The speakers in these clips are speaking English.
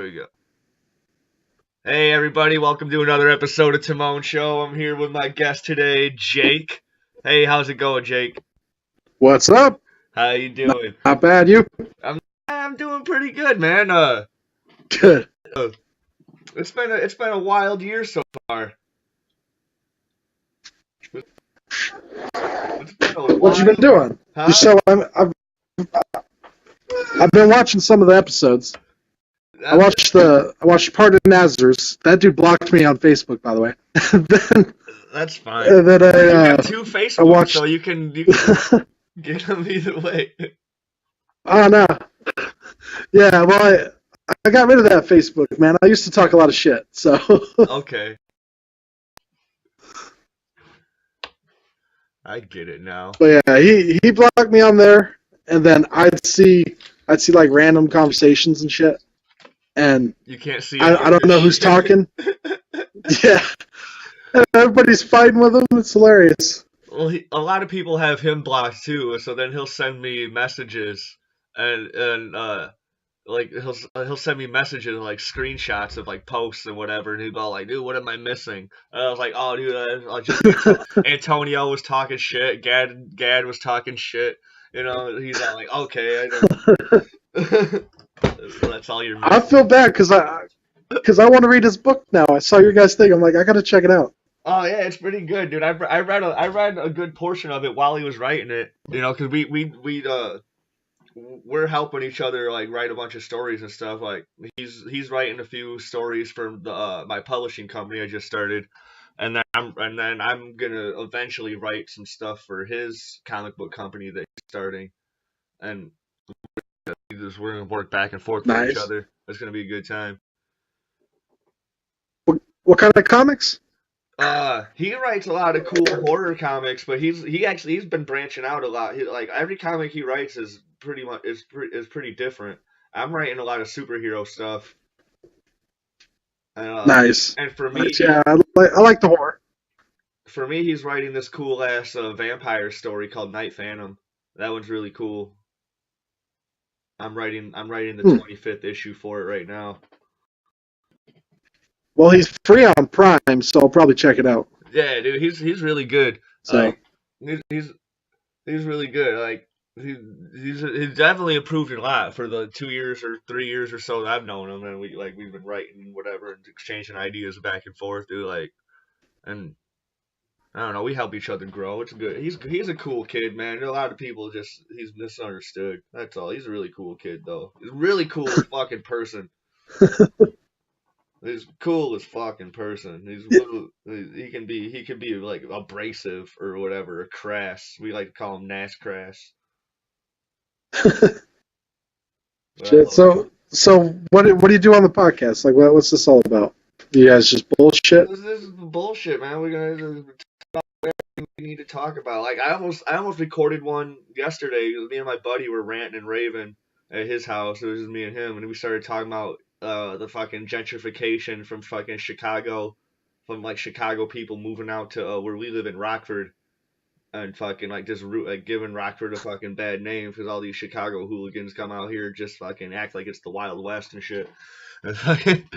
we go. Hey everybody, welcome to another episode of Timone Show. I'm here with my guest today, Jake. Hey, how's it going, Jake? What's up? How you doing? Not bad, you? I'm doing pretty good, man. Good. It's been a wild year so far. What you been doing? Huh? So I've been watching some of the episodes. I watched part of Nazar's. That dude blocked me on Facebook, by the way. That's fine. And then You got two Facebooks, so you can get them either way. Oh no. Yeah, well I got rid of that Facebook, man. I used to talk a lot of shit, so. Okay. I get it now. But yeah, he blocked me on there, and then I'd see like random conversations and shit, and you can't see. I don't know who's talking. Yeah, and everybody's fighting with him. It's hilarious. Well, a lot of people have him blocked too, so then he'll send me messages, and like he'll send me messages like screenshots of like posts and whatever, and he'll go like, dude, what am I missing? And I was like, oh dude, I just Antonio was talking shit, Gad was talking shit, you know. He's all like, okay, that's all you're missing. I feel bad because I want to read his book now. I saw your guys' thing. I'm like, I gotta check it out. Oh yeah, it's pretty good, dude. I read a good portion of it while he was writing it, you know, because we're helping each other like write a bunch of stories and stuff. Like he's writing a few stories for my publishing company I just started, and then I'm gonna eventually write some stuff for his comic book company that he's starting, and we're gonna work back and forth with each other. It's gonna be a good time. What kind of comics? He writes a lot of cool horror comics, but he's been branching out a lot. Like every comic he writes is pretty different. I'm writing a lot of superhero stuff. Nice. And for me, yeah, I like the horror. For me, he's writing this cool ass vampire story called Night Phantom. That one's really cool. I'm writing the 25th issue for it right now. Well, he's free on Prime, so I'll probably check it out. Yeah, dude, he's really good. So he's really good. Like he's definitely improved a lot for the 2 years or 3 years or so that I've known him, and we've been writing whatever and exchanging ideas back and forth, dude. Like, and I don't know, we help each other grow. It's good. He's a cool kid, man. A lot of people he's misunderstood. That's all. He's a really cool kid, though. He's a really cool fucking person. He's cool as fucking person. He can be like abrasive or whatever, or crass. We like to call him Nash Crass. Shit, so what do you do on the podcast? Like, what's this all about? You guys just bullshit? This is bullshit, man. We're gonna talk about everything we need to talk about. Like I almost recorded one yesterday. Me and my buddy were ranting and raving at his house. It was just me and him, and we started talking about the fucking gentrification from fucking Chicago, from like Chicago people moving out to where we live in Rockford, and fucking like just giving Rockford a fucking bad name because all these Chicago hooligans come out here just fucking act like it's the Wild West and shit. And fucking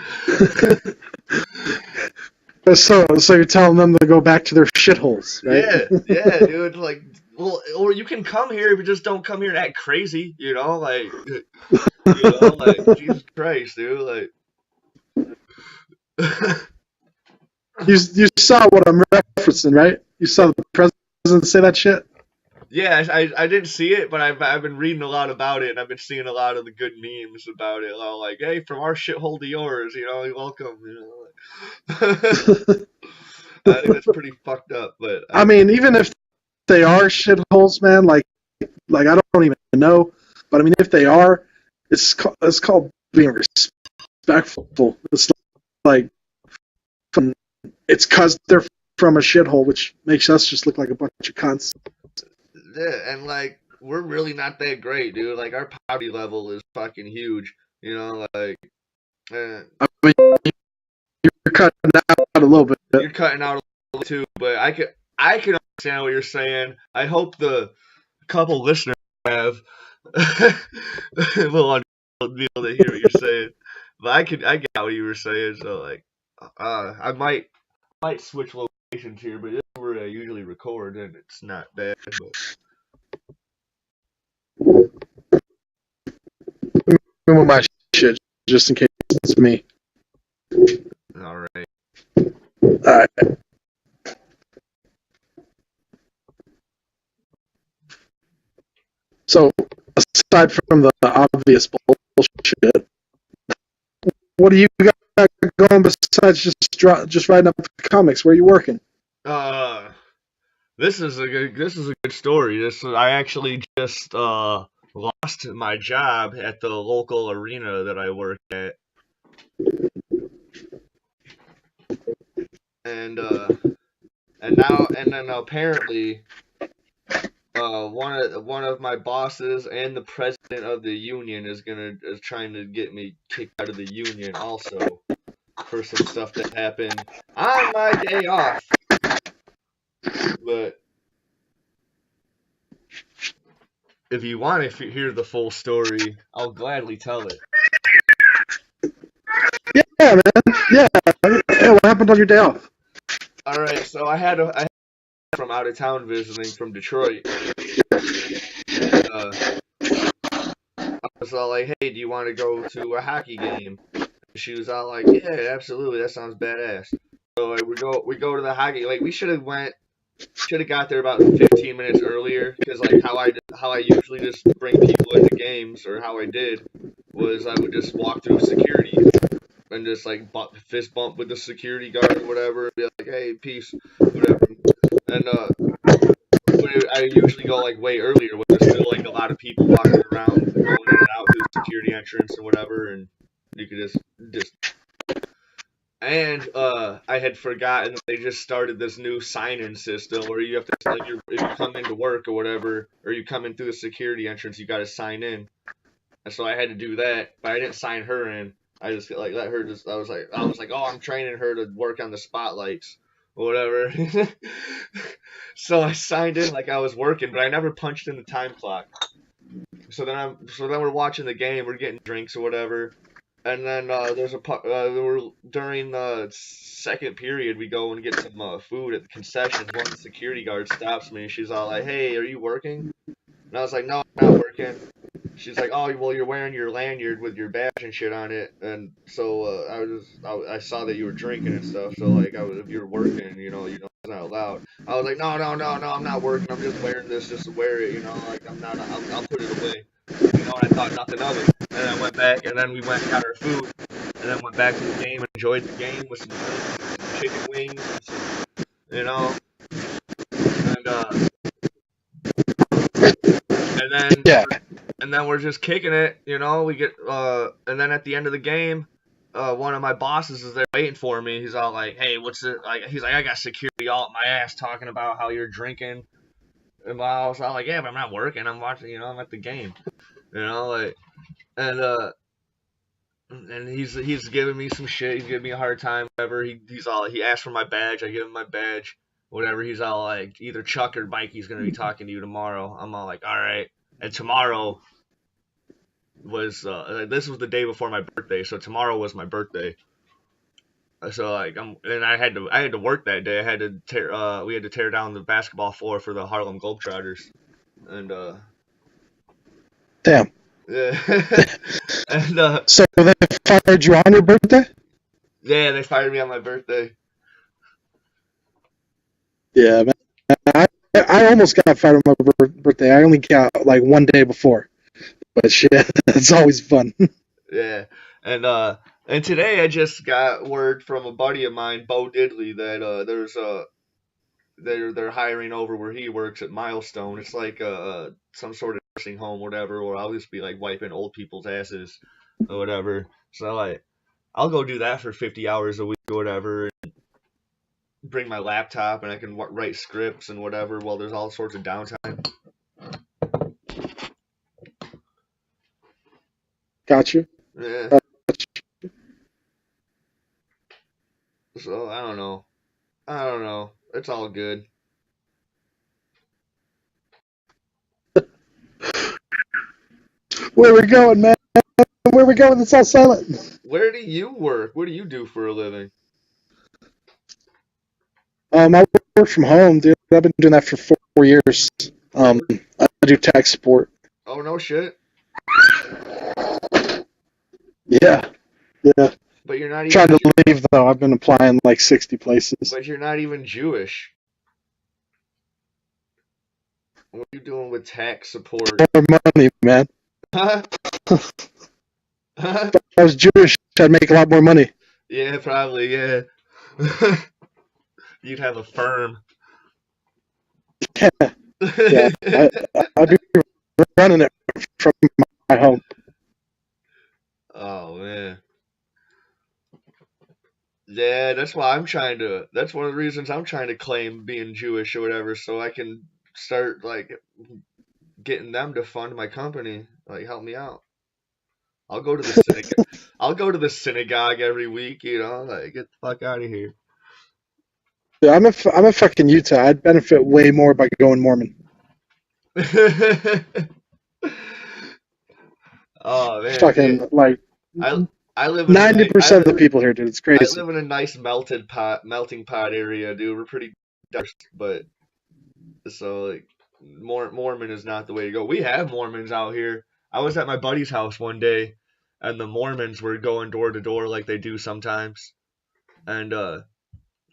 So you're telling them to go back to their shitholes, right? Yeah, dude. Like, well, or you can come here, but just don't come here and act crazy, you know? Like, like Jesus Christ, dude. Like, you saw what I'm referencing, right? You saw the president say that shit. Yeah, I didn't see it, but I've been reading a lot about it, and I've been seeing a lot of the good memes about it. Like, hey, from our shithole to yours, you know, welcome. You know, like, I think that's pretty fucked up. But I mean, even if they are shitholes, man, like I don't even know. But I mean, if they are, it's called being respectful. It's like it's because they're from a shithole, which makes us just look like a bunch of cunts. Yeah, and like we're really not that great, dude. Like our poverty level is fucking huge, you know. Like, I mean, you're cutting out a little bit. You're cutting out a little too, but I can understand what you're saying. I hope the couple listeners have will be able to hear what you're saying. But I get what you were saying. So like, I might switch locations here, but this is where I usually record, and it's not bad. But Remove my shit just in case it's me. all right. Alright. So, aside from the obvious bullshit, what do you got going besides just writing up comics? Where are you working? Uh, this is a good story. I actually just lost my job at the local arena that I work at, and then apparently one of my bosses and the president of the union is trying to get me kicked out of the union also for some stuff that happened on my day off. But if you want to hear the full story, I'll gladly tell it. Yeah, man. Yeah. Hey, what happened on your day off? All right, so I had a from out of town visiting from Detroit, and I was all like, "Hey, do you want to go to a hockey game?" She was all like, "Yeah, absolutely. That sounds badass." So like, we go to the hockey. Like we should have got there about 15 minutes earlier because like how I usually just bring people into games, or how I did was I would just walk through security and just like fist bump with the security guard or whatever, and be like, "Hey, peace," whatever. And I usually go like way earlier when there's still like a lot of people walking around, going in and out through the security entrance and whatever, and you could just. And I had forgotten that they just started this new sign-in system where you have to like if you come into work or whatever, or you come in through the security entrance, you got to sign in. And so I had to do that, but I didn't sign her in. I just like let her just. I was like, oh, I'm training her to work on the spotlights or whatever. So I signed in like I was working, but I never punched in the time clock. So then we're watching the game, we're getting drinks or whatever, and then during the second period, we go and get some food at the concessions. One of the security guards stops me, and she's all like, "Hey, are you working?" And I was like, "No, I'm not working." She's like, "Oh, well, you're wearing your lanyard with your badge and shit on it," and so I saw that you were drinking and stuff. So like, if you're working, it's not allowed. I was like, "No, no, no, no, I'm not working. I'm just wearing this just to wear it. Like I'm not. I'll put it away." And I thought nothing of it. And then I went back, and then we went and got our food, and then went back to the game and enjoyed the game with some chicken wings, and some, and then Yeah. we're just kicking it, we get and then at the end of the game, one of my bosses is there waiting for me. He's all like, "Hey, what's it like?" He's like, "I got security all up my ass talking about how you're drinking." And I was all like, "Yeah, but I'm not working. I'm watching, I'm at the game." Like, and he's giving me some shit. He's giving me a hard time. Whatever. He asked for my badge. I give him my badge. Whatever. He's all like, either Chuck or Mikey's gonna be talking to you tomorrow. I'm all like, all right. And tomorrow was this was the day before my birthday, so tomorrow was my birthday. So like I had to work that day. We had to tear down the basketball floor for the Harlem Globetrotters, and Damn. yeah. And So they fired you on your birthday? yeah, they fired me on my birthday. Yeah, man. I almost got fired on my birthday. I only got like one day before. But shit, it's always fun. Yeah, and today I just got word from a buddy of mine, Bo Diddley, that there's they're hiring over where he works at Milestone. It's like some sort of nursing home, whatever, or I'll just be like wiping old people's asses or whatever. So like I'll go do that for 50 hours a week or whatever. And bring my laptop and I can write scripts and whatever while there's all sorts of downtime. Got you. Yeah. So I don't know. It's all good. Where we going, man? where we going? It's all silent. Where do you work? What do you do for a living? I work from home, dude. I've been doing that for 4 years. Really? I do tech support. Oh, no shit. Yeah, yeah. But you're not Trying even. to leave though. I've been applying like 60 places. But you're not even Jewish. What are you doing with tax support? More money, man. Huh? Huh? If I was Jewish, I'd make a lot more money. Yeah, probably. Yeah. You'd have a firm. Yeah, yeah. I'd be running it from my home. Oh man. Yeah, that's why I'm trying to. That's one of the reasons I'm trying to claim being Jewish or whatever, so I can start like getting them to fund my company, like help me out. I'll go to the synagogue. I'll go to the synagogue every week, like get the fuck out of here. Dude, I'm a fucking Utah. I'd benefit way more by going Mormon. Oh man, Fucking like I I live in a 90% of the people here, dude. It's I crazy. live in a nice melting pot area, dude. We're pretty diverse, but so like Mormon is not the way to go. We have Mormons out here. I was at my buddy's house one day, and the Mormons were going door to door like they do sometimes, and All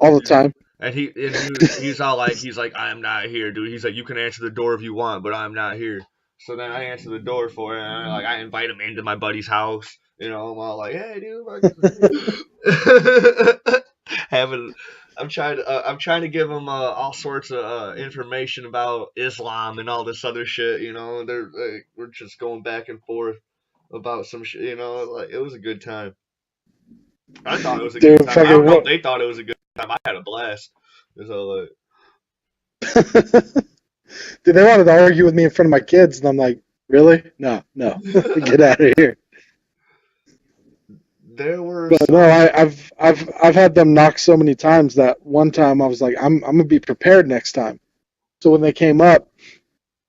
the time. and he's all like I'm not here, dude. He's like you can answer the door if you want, but I'm not here. So then I answer the door for it, and I invite him into my buddy's house. I'm all like, hey, dude, having. I'm trying to give them all sorts of information about Islam and all this other shit. They're like, we're just going back and forth about some shit. Like it was a good time. I thought it was a good Dude, time. I don't know if fucking they thought it was a good time. I had a blast. So dude, they wanted to argue with me in front of my kids, and I'm like, really? No, no, get out of here. there were But some. no, I've had them knock so many times that one time I was like, I'm gonna be prepared next time. So when they came up,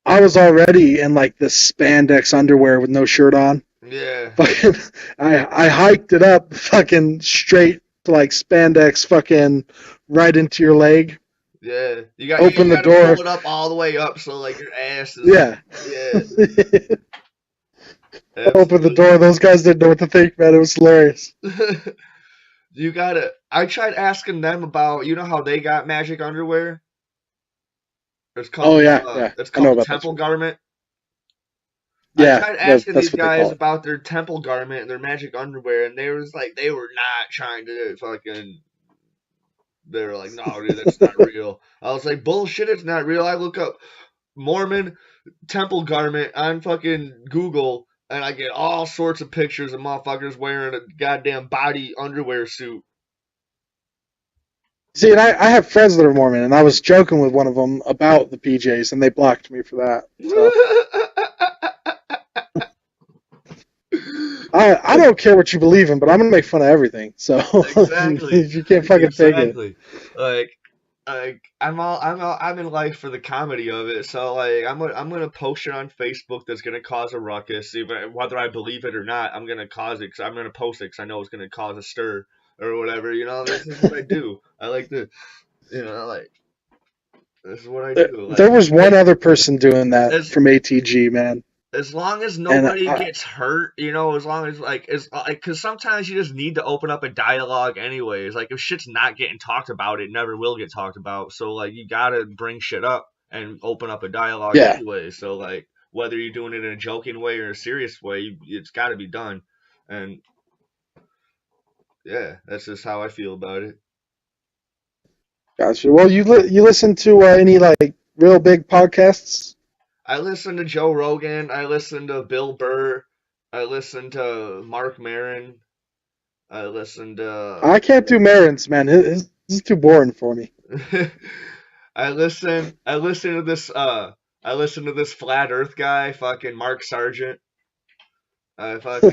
I was already in like this spandex underwear with no shirt on. Yeah, Fucking, I hiked it up, fucking straight to like spandex, fucking right into your leg. yeah. Open You the got to pull door. it up all the way up so like your ass is. Yeah. Yeah, Open the absolutely. door. Those guys didn't know what to think, man. It was hilarious. You gotta. I tried asking them about. You know how they got magic underwear? It's Oh called yeah, yeah. it's I know called the about that temple shit. garment. I Yeah, tried asking that's these what they guys call it. about their temple garment and their magic underwear, and they were not trying to fucking. They were like, no, dude, that's not real. I was like, bullshit, it's not real. I look up Mormon temple garment on fucking Google, and I get all sorts of pictures of motherfuckers wearing a goddamn body underwear suit. See, and I have friends that are Mormon, and I was joking with one of them about the PJs, and they blocked me for that. So I don't care what you believe in, but I'm gonna make fun of everything. So Exactly. if you can't fucking take it, Exactly. Like, I'm in life for the comedy of it. So like, I'm gonna post it on Facebook. That's gonna cause a ruckus, even whether I believe it or not. I'm gonna cause it. Cause I'm gonna post it. Cause I know it's gonna cause a stir or whatever. This is what I do. I like to, like this is what I do. there Like, was one other person doing that as from ATG, man, as long as and nobody gets hurt, as long as because sometimes you just need to open up a dialogue anyways. Like if shit's not getting talked about, it never will get talked about. So like you gotta bring shit up and open up a dialogue yeah, anyway. So like whether you're doing it in a joking way or a serious way, it's got to be done. And yeah, that's just how I feel about it. gotcha. Well, you listen to any like real big podcasts? I listen to Joe Rogan. I listen to Bill Burr. I listen to Mark Maron. I listen to I can't do Marin's, man. His is too boring for me. I listen to this flat earth guy, fucking Mark Sargent. I fucking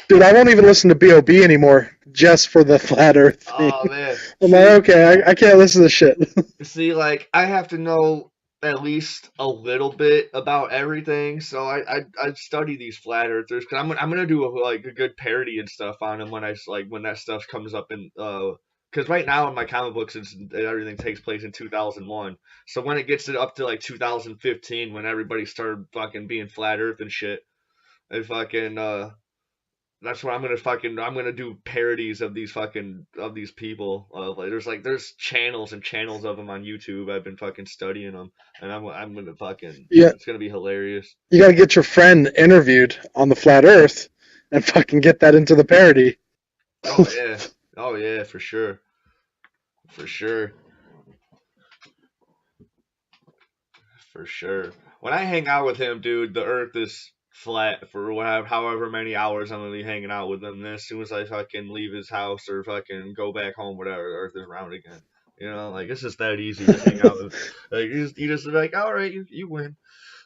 Dude, I won't even listen to B.O.B. anymore just for the flat Earth thing. oh man. I'm like, okay, I can't listen to shit. See like I have to know at least a little bit about everything. So I study these flat earthers because I'm gonna do like a good parody and stuff on them when that stuff comes up in because right now in my comic books everything takes place in 2001. So when it gets up to like 2015 when everybody started fucking being flat earth and shit, and fucking that's what I'm gonna do parodies of these people. There's channels and channels of them on YouTube. I've been fucking studying them, and I'm gonna fucking Yeah, it's gonna be hilarious. you gotta get your friend interviewed on the flat Earth and fucking get that into the parody. Oh yeah, oh yeah, for sure, for sure, for sure. When I hang out with him, dude, the Earth is flat for however many hours I'm gonna be hanging out with him. And then as soon as I fucking leave his house or fucking go back home, whatever, the Earth is round again. You know, like it's just that easy to hang out with. Like you just like, all right, you win.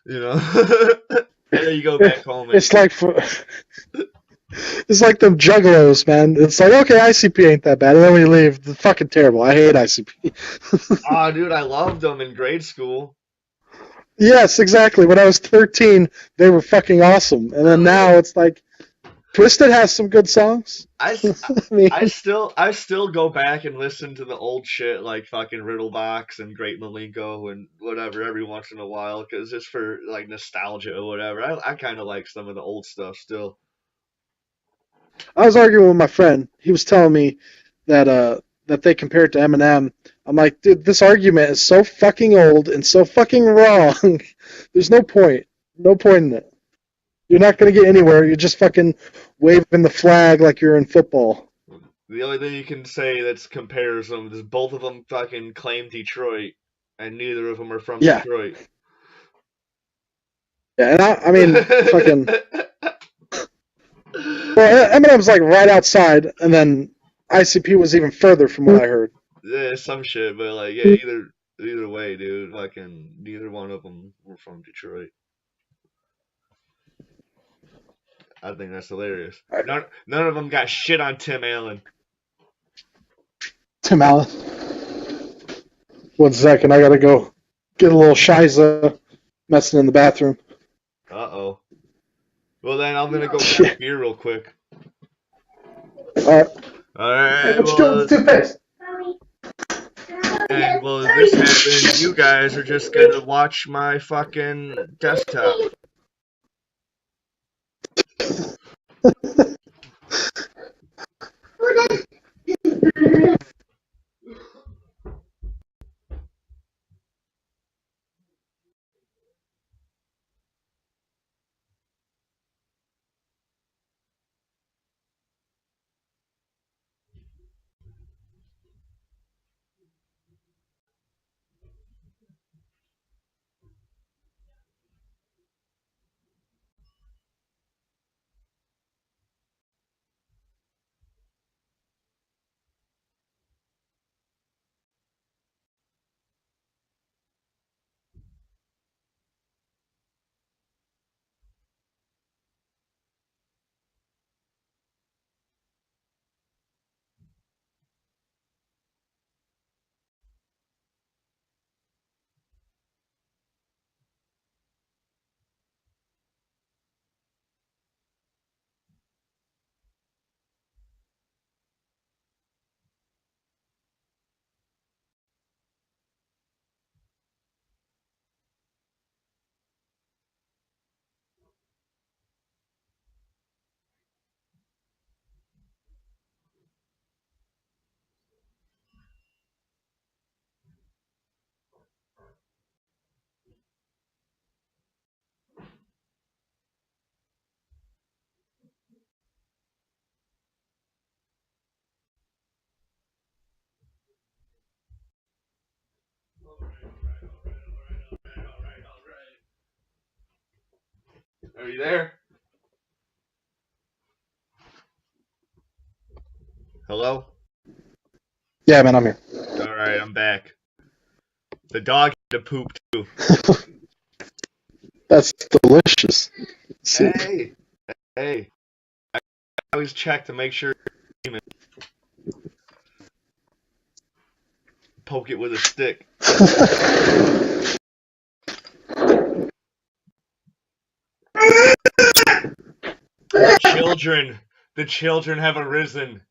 You know, and then you go back home. And, It's like it's like them juggalos, man. It's like, okay, ICP ain't that bad, and then when you leave, it's fucking terrible. I hate ICP. oh, dude, I loved them in grade school. Yes, exactly. When I was 13, they were fucking awesome, and then now it's like, Twisted has some good songs. I, I mean, I still go back and listen to the old shit like fucking Riddlebox and Great Malenko and whatever every once in a while because just for like nostalgia or whatever. I kind of like some of the old stuff still. I was arguing with my friend. He was telling me that they compare it to Eminem. I'm like, dude, this argument is so fucking old and so fucking wrong. There's no point. No point in it. You're not gonna get anywhere. You're just fucking waving the flag like you're in football. The only thing you can say that's compares them is both of them fucking claim Detroit, and neither of them are from Yeah. Detroit. Yeah, and I mean, fucking. Well, Eminem's like right outside, and then ICP was even further from what I heard. Yeah, some shit, but like, yeah, either way, dude, fucking neither one of them were from Detroit. I think that's hilarious. None of them got shit on Tim Allen. Tim Allen. 1 second, I gotta go get a little Shiza messing in the bathroom. Uh-oh. Well, then I'm gonna go grab a beer real quick. Alright. Alright, Hey, what you doing with the toothpaste? And well, this happens, you guys are just gonna watch my fucking desktop. Are you there? Hello? Yeah, man, I'm here. Alright, I'm back. The dog had to poop too. That's delicious. See? Hey. I always check to make sure poke it with a stick. the children have arisen.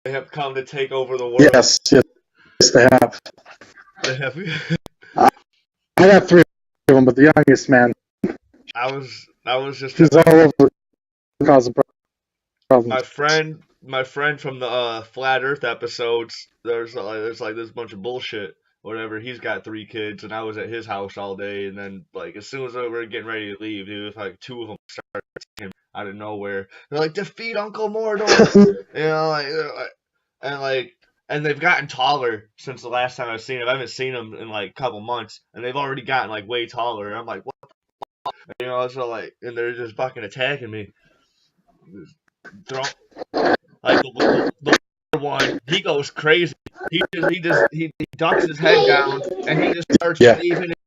They have come to take over the world. Yes, they have. They have. I got 3 of them, but the youngest man, I was just he's all over causing problems. my friend from the flat Earth episodes. There's like this bunch of bullshit. Whatever. He's got 3 kids, and I was at his house all day. And then like as soon as we were getting ready to leave, dude, like 2 of them started him out of nowhere. They're like, defeat Uncle Mordor, you know, and they've gotten taller since the last time I've seen them. I haven't seen them in like a couple months, and they've already gotten like way taller. I'm like, what? You know, so like, and they're just fucking attacking me. Like the one, he goes crazy. He ducks his head down and he just starts shaving it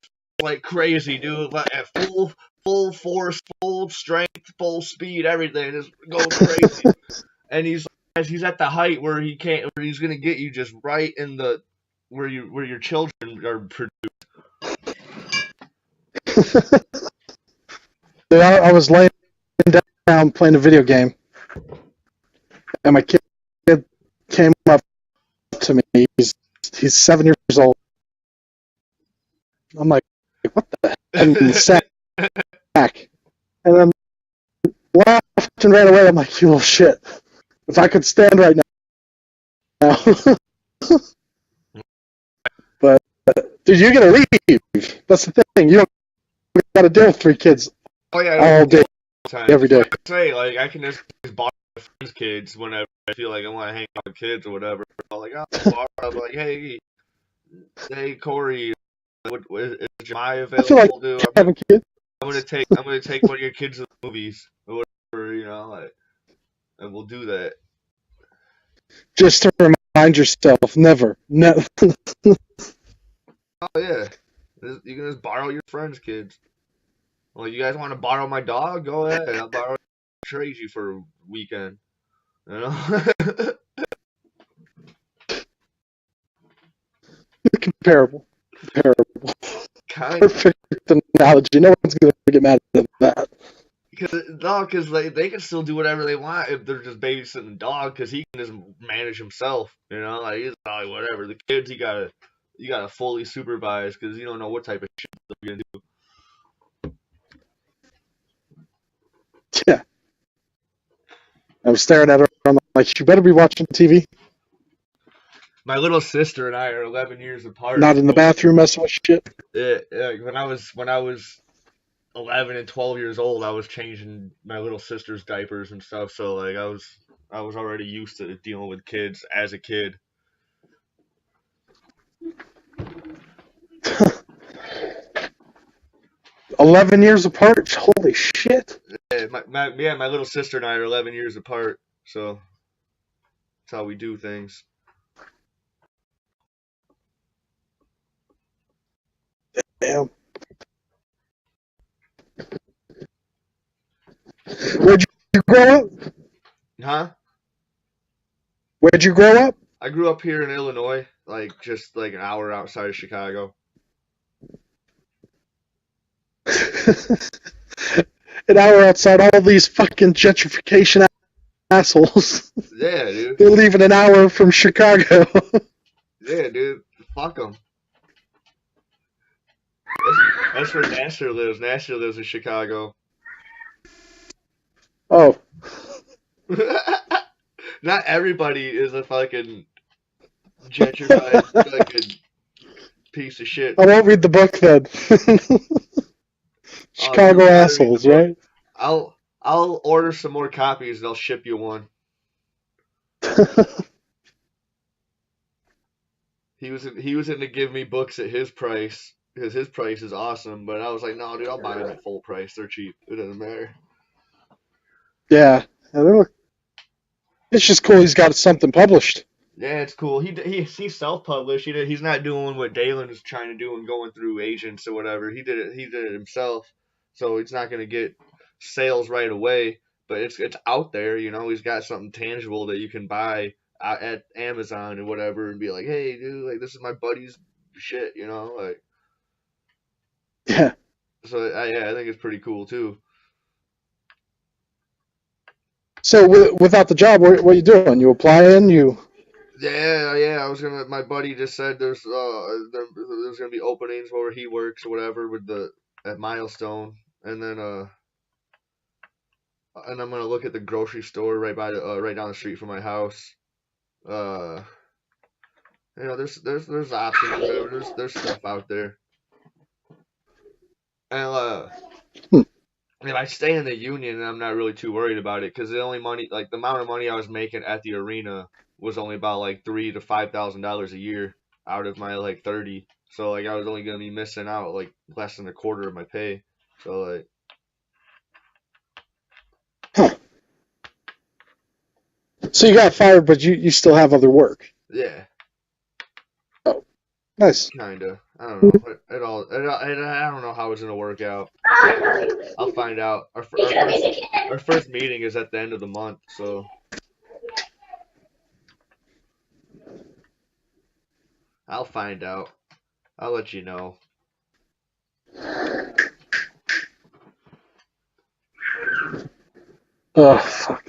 like crazy, dude. Like at full force, full strength, full speed, everything, just going crazy. And he's at the height where he's gonna get you just right in the where your children are produced. Dude, I was laying down playing a video game, and my kid came up to me. He's 7 years old. I'm like, what the heck? In the sack. And then laughed and ran away. I'm like, you little shit. If I could stand right now. But, dude, you're going to leave. That's the thing. You don't got to deal with 3 kids all day, every day. I say, like, I can just borrow my friends' kids whenever I feel like I want to hang out with kids or whatever. I'm like, I'm like, hey, Corey, is Jemai available? I feel like having kids. I'm gonna take one of your kids to the movies or whatever, you know, like, and we'll do that. Just to remind yourself, never. Oh yeah, you can just borrow your friends' kids. Well, you guys want to borrow my dog? Go ahead. I'll borrow Tracy for a weekend. You know. Comparable. Kind of. Perfect analogy. No one's gonna get mad at that. Because they can still do whatever they want if they're just babysitting the dog, because he can just manage himself, you know, like he's like whatever. The kids you gotta fully supervise because you don't know what type of shit they're gonna do. Yeah. I was staring at her. I'm like, you better be watching TV. My little sister and I are 11 years apart. Not in the bathroom messing with shit. Yeah, when I was 11 and 12 years old, I was changing my little sister's diapers and stuff. So like I was already used to dealing with kids as a kid. 11 years apart? Holy shit. Yeah, my little sister and I are 11 years apart. So that's how we do things. Damn. Where'd you grow up? Huh? Where'd you grow up? I grew up here in Illinois, like just like an hour outside of Chicago. An hour outside all these fucking gentrification assholes. Yeah, dude. They're leaving an hour from Chicago. Yeah, dude. Fuck them. That's where Nasser lives. Nasser lives in Chicago. Oh. Not everybody is a fucking gentrified fucking piece of shit. I won't read the book then. Chicago assholes, right? I'll order some more copies and I'll ship you one. He was going to give me books at his price because his price is awesome, but I was like, no, dude, I'll buy them at full price. They're cheap. It doesn't matter. Yeah, it's just cool. He's got something published. Yeah, it's cool. He's self-published. He's not doing what Dalen is trying to do and going through agents or whatever. He did it himself. So he's not going to get sales right away, but it's out there, you know. He's got something tangible that you can buy at Amazon or whatever and be like, "Hey, dude, like this is my buddy's shit," you know, like. Yeah. So yeah, I think it's pretty cool too. So without the job, what are you doing? You applying? Yeah. I was gonna. My buddy just said there's gonna be openings where he works or whatever with at Milestone, and then and I'm gonna look at the grocery store right down the street from my house. Uh, there's options, whatever. There's stuff out there, and Hmm. if I stay in the union, I'm not really too worried about it because the only money, like the amount of money I was making at the arena, was only about like $3,000 to $5,000 a year out of my like 30. So like I was only gonna be missing out like less than a quarter of my pay. So like Huh. So you got fired, but you still have other work. yeah, Oh, nice. kinda. I don't know. I don't know how it's gonna work out. I'll find out. Our first meeting is at the end of the month, so I'll find out. I'll let you know. Oh fuck.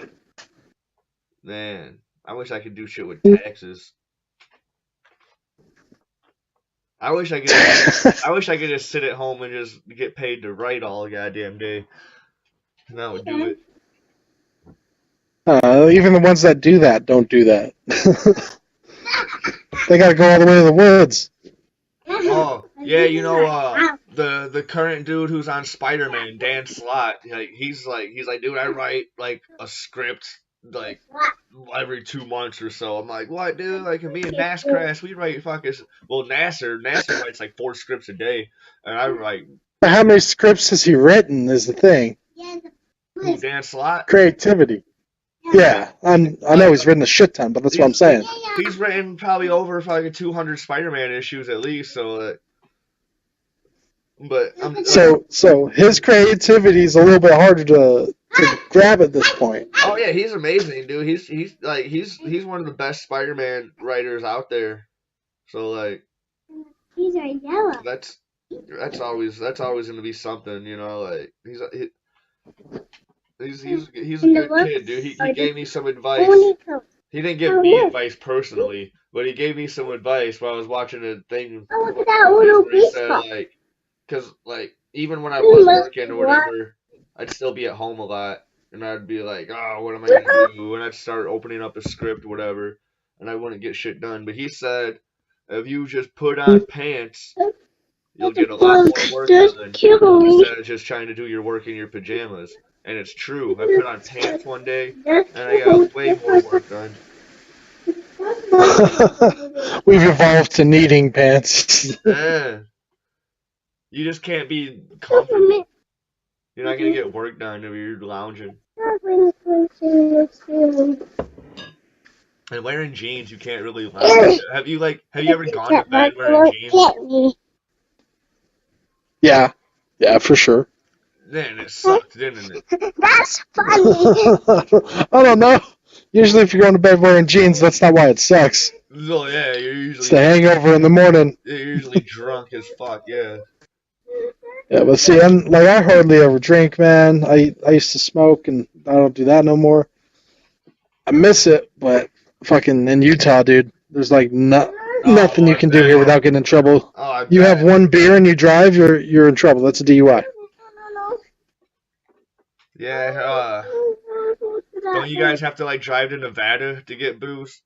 Man, I wish I could do shit with taxes. I wish I could just sit at home and just get paid to write all goddamn day. And I would do it. Even the ones that do that don't do that. They gotta go all the way to the woods. Oh, yeah, the current dude who's on SpiderMan, Dan Slott, like he's like, dude, I write like a script like every 2 months or so. I'm like, what, dude? Like me and NASCrash, we write Nasser writes like 4 scripts a day, and I write. How many scripts has he written? Is the thing. Who, Dan Slott? Creativity. Yeah, I know he's written a shit ton, but that's what I'm saying. He's written probably over fucking 200 Spider-Man issues at least, so. But so his creativity is a little bit harder to grab at this point. Oh yeah, he's amazing, dude. He's one of the best Spider-Man writers out there. So like, These are yellow. That's always gonna be something, Like he's a good kid, dude. He gave me some advice. He didn't give me advice personally, but he gave me some advice while I was watching a thing. Oh, look at that little where he said, baseball. like, because like even when I was working or whatever, I'd still be at home a lot, and I'd be like, oh, what am I gonna do? And I'd start opening up a script, or whatever, and I wouldn't get shit done. But he said, if you just put on pants, you'll get a lot more work done instead of just trying to do your work in your pajamas. And it's true. I put on pants one day, and I got way more work done. We've evolved to needing pants. Yeah. You just can't be comfortable. You're not gonna get work done if you're lounging. And wearing jeans, you can't really lounge. Have you ever gone to bed wearing jeans? Yeah, for sure. Then it sucked, didn't it? That's funny. I don't know. Usually if you're going to bed wearing jeans, that's not why it sucks. Oh yeah, It's the hangover in the morning. You're usually drunk as fuck, yeah. Yeah, but see, I hardly ever drink, man. I used to smoke, and I don't do that no more. I miss it, but fucking in Utah, dude, there's like nothing you can do here without getting in trouble. Oh, You have one beer and you drive, you're in trouble. That's a DUI. Yeah, don't you guys have to like drive to Nevada to get booze?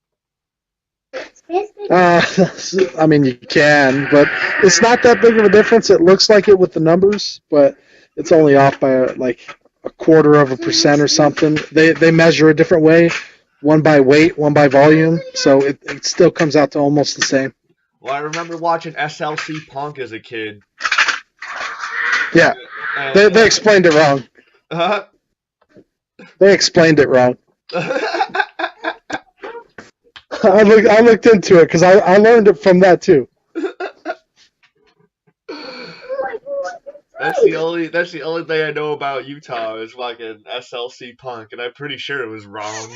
I mean, you can, but it's not that big of a difference. It looks like it with the numbers, but it's only off by like 0.25% or something. They measure a different way, one by weight, one by volume, so it still comes out to almost the same. Well, I remember watching SLC Punk as a kid. Yeah, And, they explained it wrong. They explained it wrong. I looked into it because I learned it from that too. That's the only thing I know about Utah is fucking SLC Punk, and I'm pretty sure it was wrong,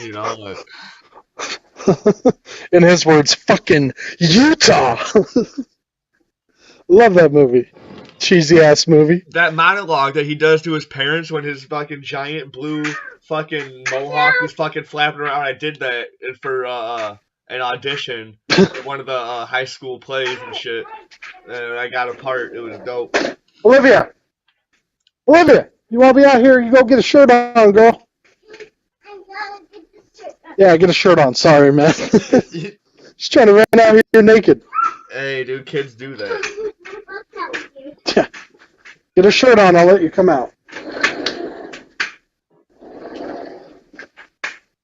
In his words, fucking Utah. Love that movie. cheesy ass movie. That monologue that he does to his parents when his fucking giant blue fucking mohawk was fucking flapping around. I did that for an audition for one of the high school plays and shit. And I got a part. It was dope. Olivia, you want to be out here? You go get a shirt on, girl. Yeah, get a shirt on. Sorry, man. She's trying to run out here naked. Hey, dude, kids do that. Yeah. Get a shirt on. I'll let you come out.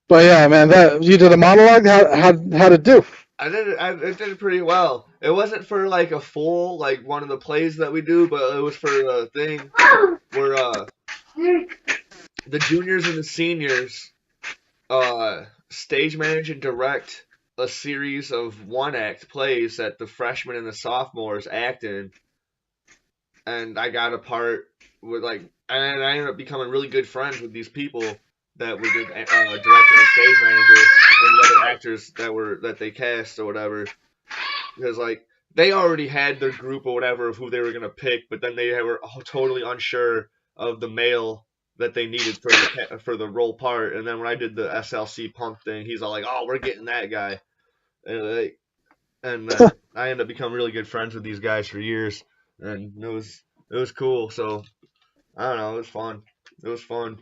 But yeah, man, that you did a monologue. How'd it do? I did it pretty well. It wasn't for like a full like one of the plays that we do, but it was for a thing where the juniors and the seniors stage manage and direct a series of one-act plays that the freshmen and the sophomores act in. And I got a part with and I ended up becoming really good friends with these people that were the director and stage manager and the other actors that they cast or whatever. Because they already had their group or whatever of who they were gonna pick, but then they were totally unsure of the male that they needed for the role part. And then when I did the SLC punk thing, he's all like, "Oh, we're getting that guy," and I ended up becoming really good friends with these guys for years, and it was cool. So I don't know, it was fun. It was fun.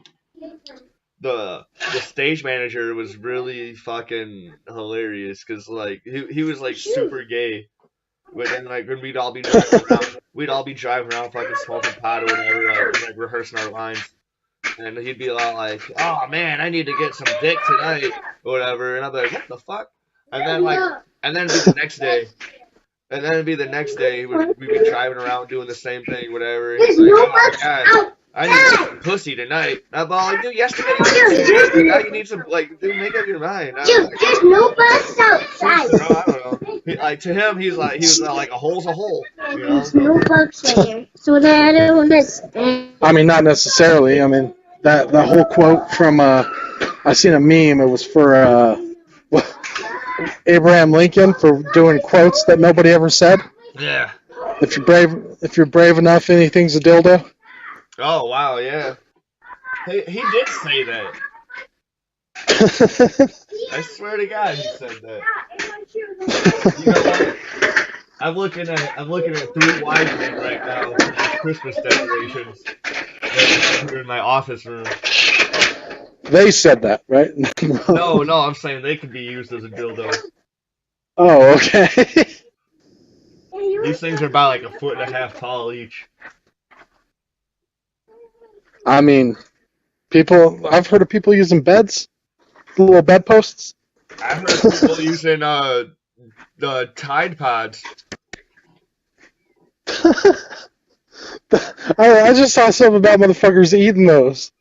The stage manager was really fucking hilarious because he was super gay, but then when we'd all be driving around fucking smoking pot or whatever, rehearsing our lines. And he'd be all like, "Oh man, I need to get some dick tonight," or whatever. And I'd be like, "What the fuck?" And then it'd be the next day. And then it'd be the next day we'd be driving around doing the same thing, whatever. And he's like, "Oh my god, I need some pussy tonight." And I'm all like, "Dude, yesterday now you need some dude, make up your mind." There's no bus outside. I don't know. To him, he was like a hole's a hole. You know? There's no bugs there, so that I don't understand. I mean, not necessarily. I mean, that whole quote from I seen a meme. It was for Abraham Lincoln for doing quotes that nobody ever said. Yeah. If you're brave enough, anything's a dildo. Oh wow, yeah. He did say that. I swear to God, he said that. You know what? I'm looking at 3 wise men right now with Christmas decorations here in my office room. They said that, right? No, I'm saying they could be used as a dildo. Oh, okay. These things are about 1.5 feet tall each. I mean, I've heard of people using beds, little bedposts. I've heard of people using the Tide Pods. I just saw something about motherfuckers eating those.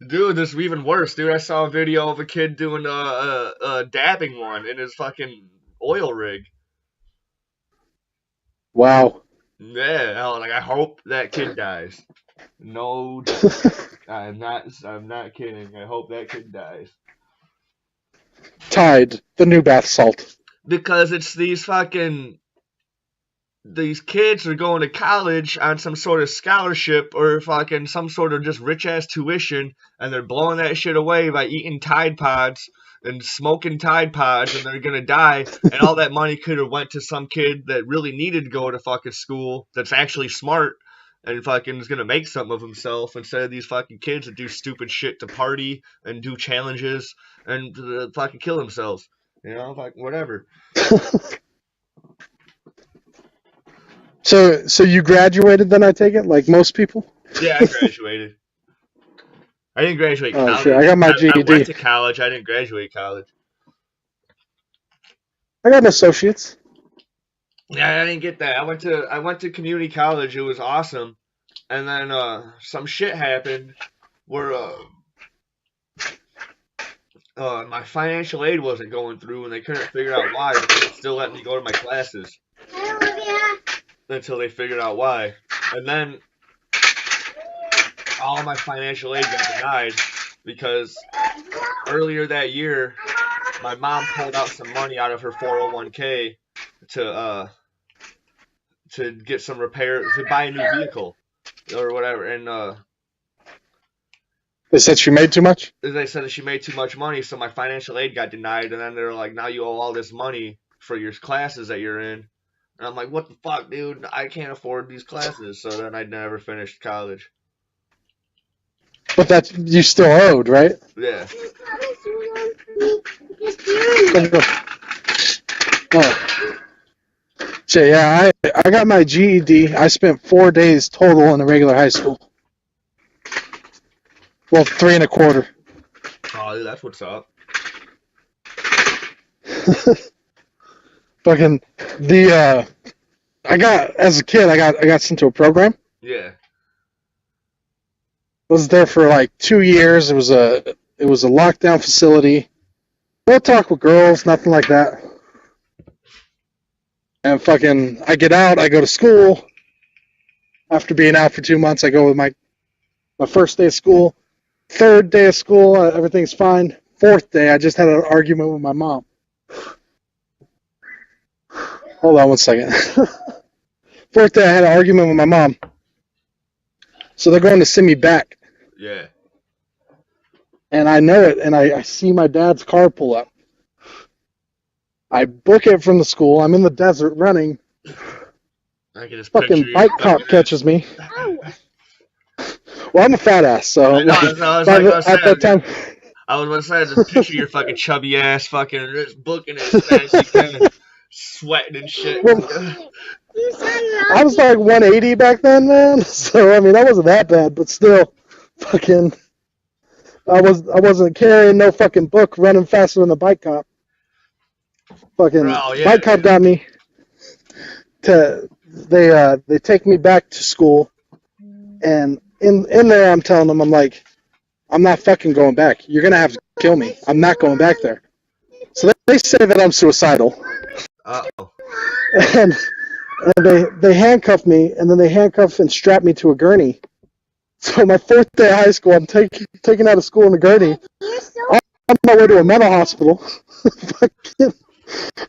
Dude, this is even worse, dude. I saw a video of a kid doing a dabbing one in his fucking oil rig. Wow. Yeah, I hope that kid dies. No, I'm not kidding. I hope that kid dies. Tide, the new bath salt. Because it's these kids are going to college on some sort of scholarship or fucking some sort of just rich ass tuition, and they're blowing that shit away by eating Tide Pods and smoking Tide Pods, and they're gonna die. And all that money could have went to some kid that really needed to go to fucking school, that's actually smart and fucking is gonna make something of himself, instead of these fucking kids that do stupid shit to party and do challenges and fucking kill themselves. You know, fucking whatever. So you graduated then, I take it, like most people? Yeah, I graduated. I didn't graduate college. Oh, shit. I got my GED. I went to college. I didn't graduate college. I got an associate's. Yeah, I didn't get that. I went to community college. It was awesome. And then some shit happened where my financial aid wasn't going through, and they couldn't figure out why, but they still let me go to my classes until they figured out why. And then all of my financial aid got denied because earlier that year, my mom pulled out some money out of her 401k to get some repair to buy a new vehicle or whatever, and They said she made too much? they said that she made too much money, so my financial aid got denied, and then they're like, now you owe all this money for your classes that you're in. And I'm like, what the fuck, dude? I can't afford these classes. So then I never finished college. But that you still owed, right? Yeah. Oh. So yeah, I got my GED. I spent 4 days total in a regular high school. Well, 3 1/4. Oh, dude, that's what's up. Fucking I got as a kid. I got sent to a program. Yeah. Was there for like 2 years. It was a lockdown facility. No talk with girls, nothing like that. And fucking, I get out. I go to school. After being out for 2 months, I go with my first day of school. 3rd day of school, everything's fine. 4th day, I just had an argument with my mom. Hold on 1 second. 4th day, I had an argument with my mom. So they're going to send me back. Yeah. And I know it, and I see my dad's car pull up. I book it from the school. I'm in the desert running. I can just Fucking bike cop catches me. Well, I'm a fat ass, so I was going to say, just picture your fucking chubby ass fucking just booking it as fast as you can, sweating and shit. Well, I was like 180 back then, man. So I mean, I wasn't that bad, but still, fucking, I wasn't carrying no fucking book, running faster than the bike cop. Fucking bike cop got me. They take me back to school, and in there I'm telling them, I'm like, I'm not fucking going back. You're gonna have to kill me. I'm not going back there. So they say that I'm suicidal. Uh-oh. And they handcuff me, and then they handcuff and strap me to a gurney. So my 4th day of high school, I'm taken out of school in a gurney. I'm on my way to a mental hospital.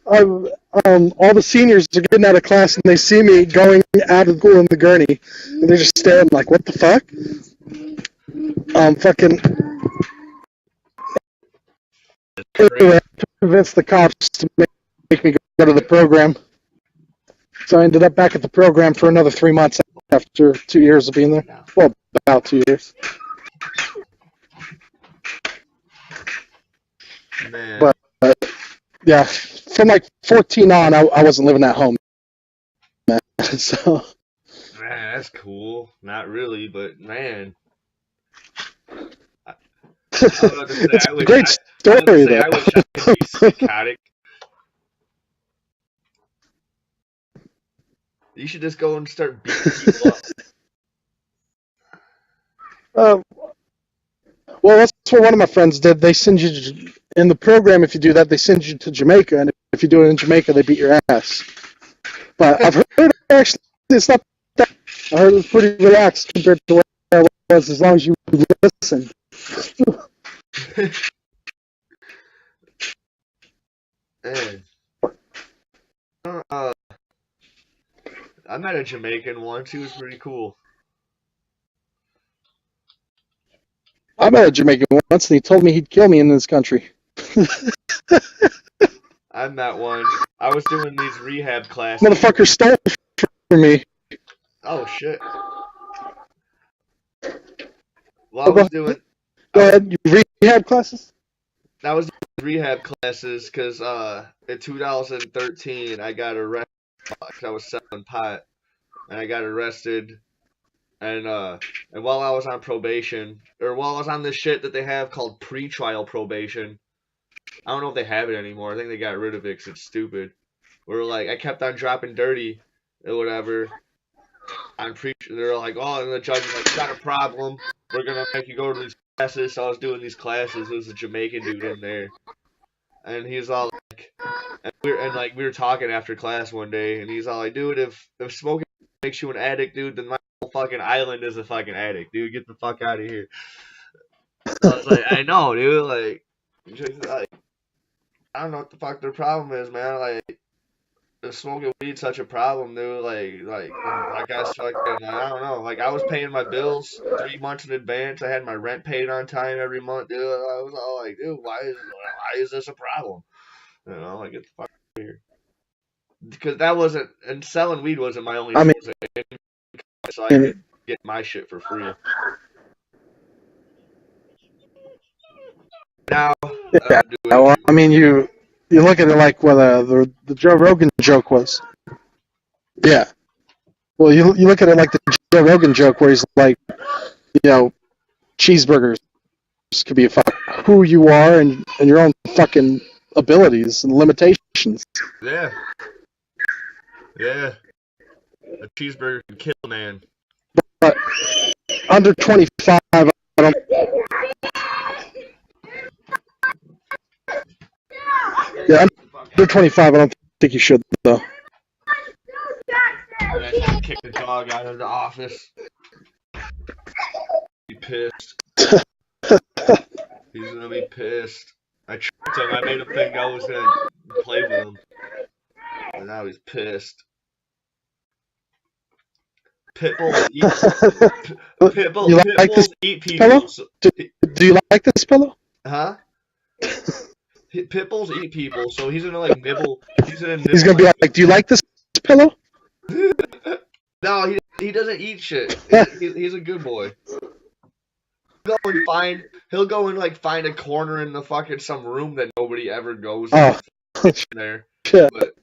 All the seniors are getting out of class, and they see me going out of school in the gurney, and they're just staring like, what the fuck? Fucking... Anyway, I convinced the cops to make me go to the program. So I ended up back at the program for another 3 months after 2 years of being there. Well, about 2 years. Man. But yeah, from like 14 on, I wasn't living at home. So. Man, that's cool. Not really, but man. It's a great story, though. I wish I could be psychotic. You should just go and start beating people up. Well, that's what one of my friends did. They send you in the program. If you do that, they send you to Jamaica, and if you do it in Jamaica, they beat your ass. But I've heard actually it's not that. I heard it was pretty relaxed compared to where I was, as long as you listen. Man. I met a Jamaican once. He was pretty cool. I met a Jamaican once, and he told me he'd kill me in this country. I met one. I was doing these rehab classes. Motherfucker stole from me. Oh, shit. Well, I was doing... Go ahead. You rehab classes? I was doing rehab classes because in 2013 I got arrested because I was selling pot, and I got arrested, and while I was on probation, or while I was on this shit that they have called pre-trial probation, I don't know if they have it anymore. I think they got rid of it because it's stupid. Where like I kept on dropping dirty or whatever on they're like, oh, and the judge is like, got a problem. We're gonna make you go to these classes. So I was doing these classes. There was a Jamaican dude in there, and he's all like, we were talking after class one day, and he's all like, dude, if smoking makes you an addict, dude, then my whole fucking island is a fucking addict, dude. Get the fuck out of here. So I was like, I know, dude. Like, I don't know what the fuck their problem is, man. Like, smoking weed such a problem, dude. Like I was fucking, I don't know. Like I was paying my bills 3 months in advance. I had my rent paid on time every month, dude. I was all like, dude, why is this a problem? You know, like get the fuck out of here. Because that wasn't, and selling weed wasn't my only I mean, source of income, so I could get my shit for free. Now, yeah. Well, I mean, you look at it like what the Joe Rogan joke was. Yeah. Well, you look at it like the Joe Rogan joke where he's like, cheeseburgers could be who you are and your own fucking abilities and limitations. Yeah. Yeah. A cheeseburger can kill a man. But under 25, I don't. Yeah, under 25, I don't think you should, though. I kick the dog out of the office. Be pissed. He's gonna be pissed. I tricked him. I made him think I was gonna play with him. And now he's pissed. Pitbulls eat people. Pillow? Do you like this pillow? Huh? Pitbulls eat people, so he's gonna like nibble. He's gonna be like, do you like this pillow? No, he doesn't eat shit. He's a good boy. He'll go and like find a corner in the fucking some room that nobody ever goes there. Shit. But,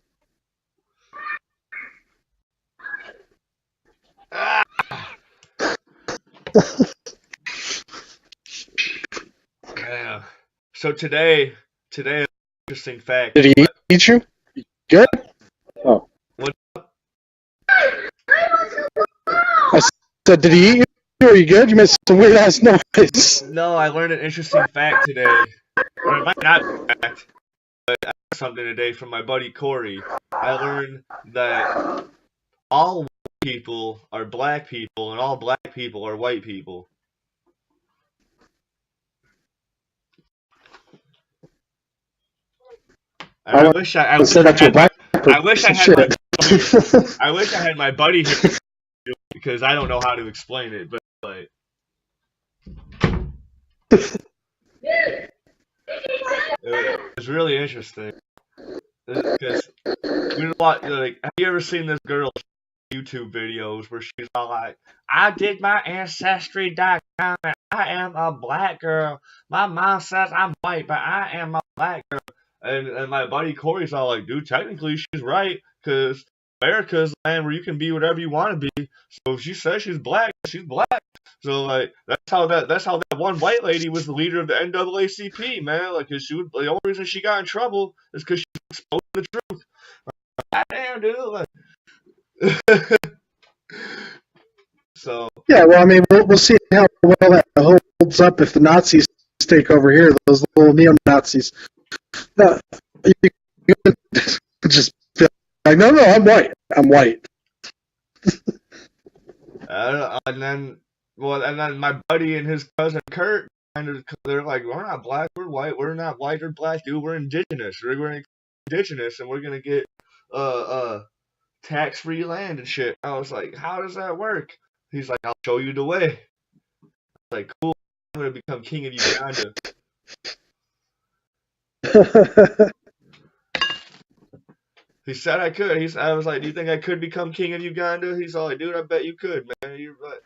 yeah. So today, interesting fact. Did he eat you? Good? Oh. What? I said, did he eat you? Are you good? You made some weird ass noise. No, I learned an interesting fact today. Or it might not be a fact, but I learned something today from my buddy Corey. I learned that all white people are black people and all black people are white people. And I wish I had my buddy here because I don't know how to explain it, but like it's really interesting because there's a lot. Like, have you ever seen this girl's YouTube videos where she's all like, "I did my ancestry.com and I am a black girl. My mom says I'm white, but I am a black girl." And my buddy Corey's all like, "Dude, technically she's right, because America's land where you can be whatever you want to be. So if she says she's black, she's black." So like that's how that one white lady was the leader of the NAACP, man. Like, 'cause the only reason she got in trouble is because she exposed the truth. Like, damn, dude. Like, so yeah, well, I mean, we'll see how well that holds up if the Nazis take over here. Those little neo-Nazis. No, you just feel like, no, I'm white. I'm white. And then my buddy and his cousin Kurt they're like, "We're not black, we're white. We're not white or black, dude. We're indigenous. We're indigenous, and we're gonna get tax-free land and shit." I was like, "How does that work?" He's like, "I'll show you the way." I was like, "Cool. I'm gonna become king of Uganda." He said I could. I was like, "Do you think I could become king of Uganda?" He's all like, "Dude, I bet you could, man. You're right."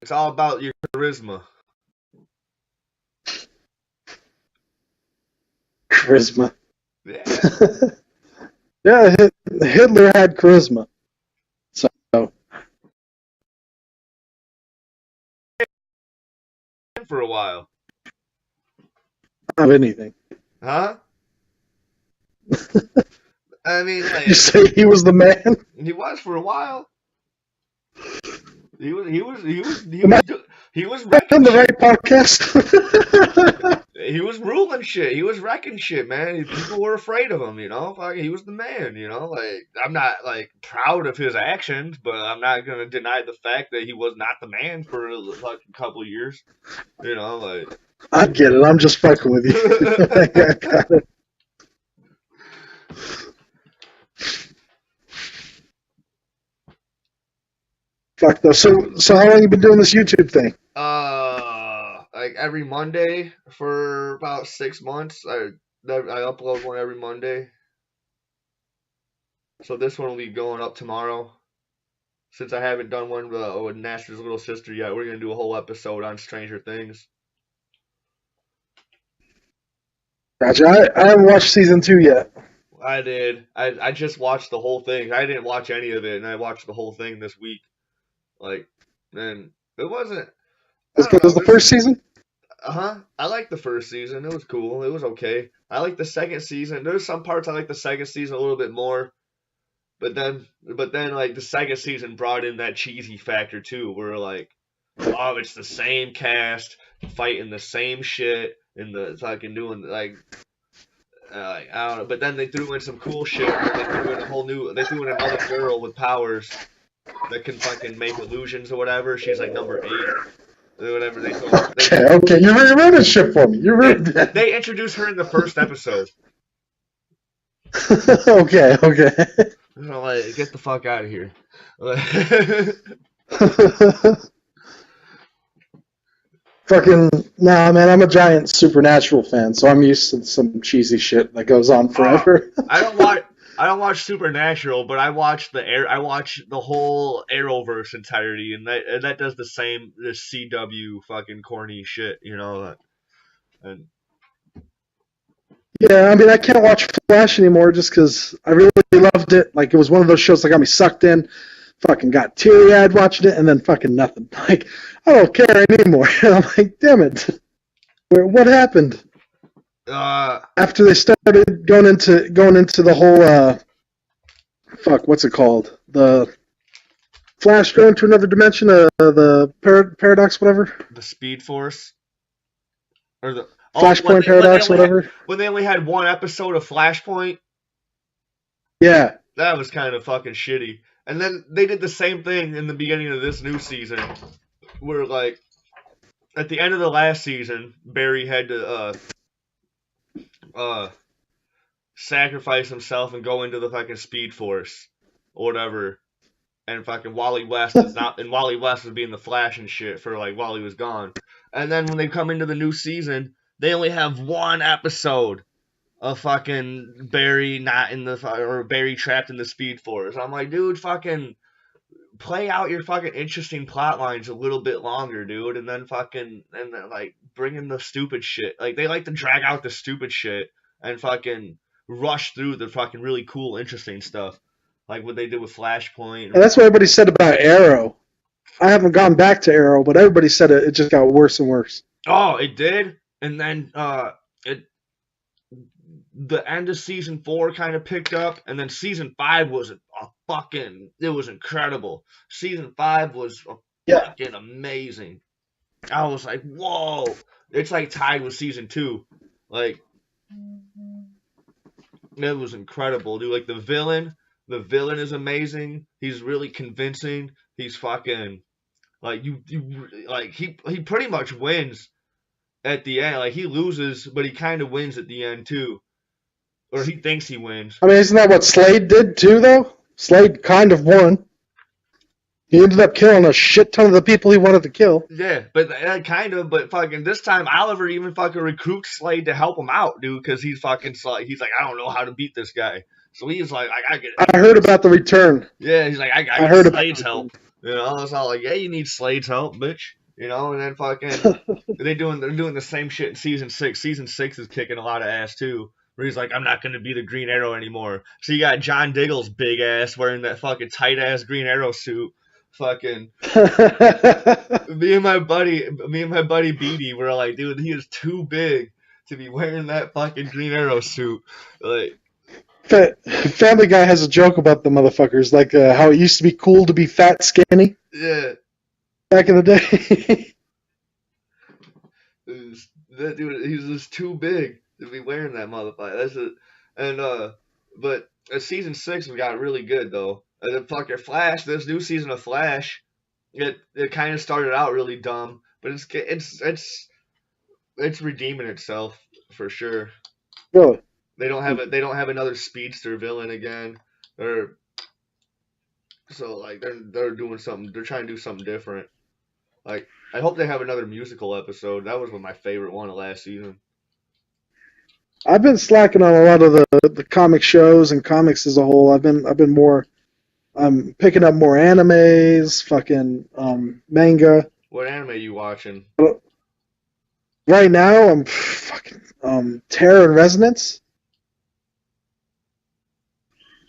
It's all about your charisma. Charisma. Yeah. Yeah, Hitler had charisma. So. For a while. Of anything. Huh? I mean, like, you say he was the man? He was for a while. He was on the right podcast. he was ruling shit. He was wrecking shit, man. People were afraid of him, you know. He was the man, you know. Like, I'm not like proud of his actions, but I'm not gonna deny the fact that he was not the man for a fucking couple years, you know. Like, I get it. I'm just fucking with you. I got it. Fuck though. So how long you been doing this YouTube thing? like every Monday for about 6 months. I upload one every Monday. So this one will be going up tomorrow. Since I haven't done one with Nasher's little sister yet, we're gonna do a whole episode on Stranger Things. Gotcha. I haven't watched season 2 yet. I did. I just watched the whole thing. I didn't watch any of it, and I watched the whole thing this week. Like, and it wasn't. As good as the first season? I liked the first season. It was cool. It was okay. I like the second season. There's some parts I like the second season a little bit more. But then like the second season brought in that cheesy factor too, where like, oh, it's the same cast fighting the same shit and the fucking doing like I don't know. But then they threw in some cool shit. They threw in another girl with powers that can fucking make illusions or whatever. She's like number 8. Or whatever they told her. Okay, you ruined shit for me. You ruined that. They introduced her in the first episode. Okay. You know, like, get the fuck out of here. Fucking nah, man. I'm a giant Supernatural fan, so I'm used to some cheesy shit that goes on forever. I don't watch Supernatural, but I watch the whole Arrowverse entirety, and that does the same. This CW fucking corny shit, you know. And yeah, I mean, I can't watch Flash anymore just because I really loved it. Like, it was one of those shows that got me sucked in. Fucking got teary-eyed watching it, and then fucking nothing. Like, I don't care anymore. And I'm like, damn it. What happened? After they started going into the whole what's it called? The Flash going to another dimension, the paradox, whatever. The Speed Force, or the Flashpoint paradox, whatever. When they only had one episode of Flashpoint. Yeah. That was kind of fucking shitty. And then they did the same thing in the beginning of this new season, where like at the end of the last season, Barry had to sacrifice himself and go into the fucking Speed Force or whatever, and fucking Wally West is not, and Wally West was being the Flash and shit for like while he was gone. And then when they come into the new season, they only have one episode of fucking Barry not in the, or Barry trapped in the Speed Force. I'm like, dude, fucking play out your fucking interesting plot lines a little bit longer, dude, and then like bring in the stupid shit. Like, they like to drag out the stupid shit and fucking rush through the fucking really cool, interesting stuff, like what they did with Flashpoint. And that's what everybody said about Arrow. I haven't gone back to Arrow, but everybody said it just got worse and worse. Oh, it did, and then the end of season 4 kind of picked up, and then season 5 was it was incredible. Season 5 was fucking amazing. I was like, whoa. It's like tied with season 2. Like, it was incredible, dude. Like, the villain is amazing. He's really convincing. He's fucking, like, he pretty much wins at the end. Like, he loses, but he kind of wins at the end too. Or he thinks he wins. I mean, isn't that what Slade did too, though? Slade kind of won. He ended up killing a shit ton of the people he wanted to kill. Yeah, but kind of. But fucking this time, Oliver even fucking recruits Slade to help him out, dude, because he's like, I don't know how to beat this guy. So he's like, I gotta get. I heard about the return. Yeah, he's like, I heard Slade's help. You know, it's all like, yeah, you need Slade's help, bitch. You know, and then fucking they're doing the same shit in season 6. Season 6 is kicking a lot of ass too. Where he's like, I'm not going to be the Green Arrow anymore. So you got John Diggle's big ass wearing that fucking tight ass Green Arrow suit. Fucking me and my buddy Beatty were like, dude, he is too big to be wearing that fucking Green Arrow suit. Like, Family Guy has a joke about the motherfuckers, like how it used to be cool to be fat, skinny. Yeah. Back in the day. That dude, he's just too big to be wearing that motherfucker. That's it. And but season 6 got really good though. The fucking Flash, this new season of Flash, it kind of started out really dumb, but it's redeeming itself for sure. Really? They don't have another speedster villain again, or so like they're doing something. They're trying to do something different. Like I hope they have another musical episode. That was my favorite one of last season. I've been slacking on a lot of the comic shows and comics as a whole. I've been more. I'm picking up more animes, fucking manga. What anime you watching? Right now, I'm fucking Terror and Resonance.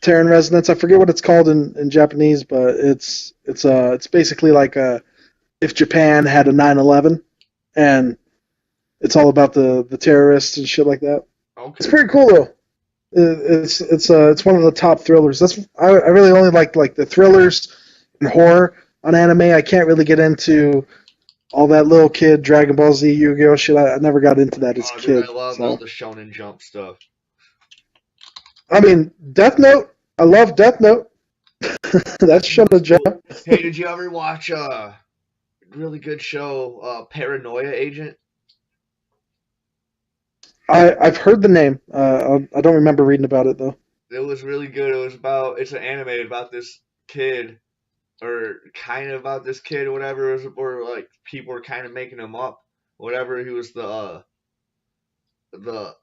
Terror and Resonance. I forget what it's called in Japanese, but it's basically like if Japan had a 9/11, and it's all about the terrorists and shit like that. Okay. It's pretty cool though. It's one of the top thrillers. I really only like the thrillers and horror on anime. I can't really get into all that little kid Dragon Ball Z, Yu-Gi-Oh shit. I never got into that as a kid. Dude, I love all the Shonen Jump stuff. I mean, Death Note. I love Death Note. That's Shonen Jump. Hey, did you ever watch a really good show, Paranoia Agent? I've heard the name. I don't remember reading about it though. It was really good. It's an anime about this kid, or kind of about this kid, or whatever. Or like people were kind of making him up, whatever. He was the what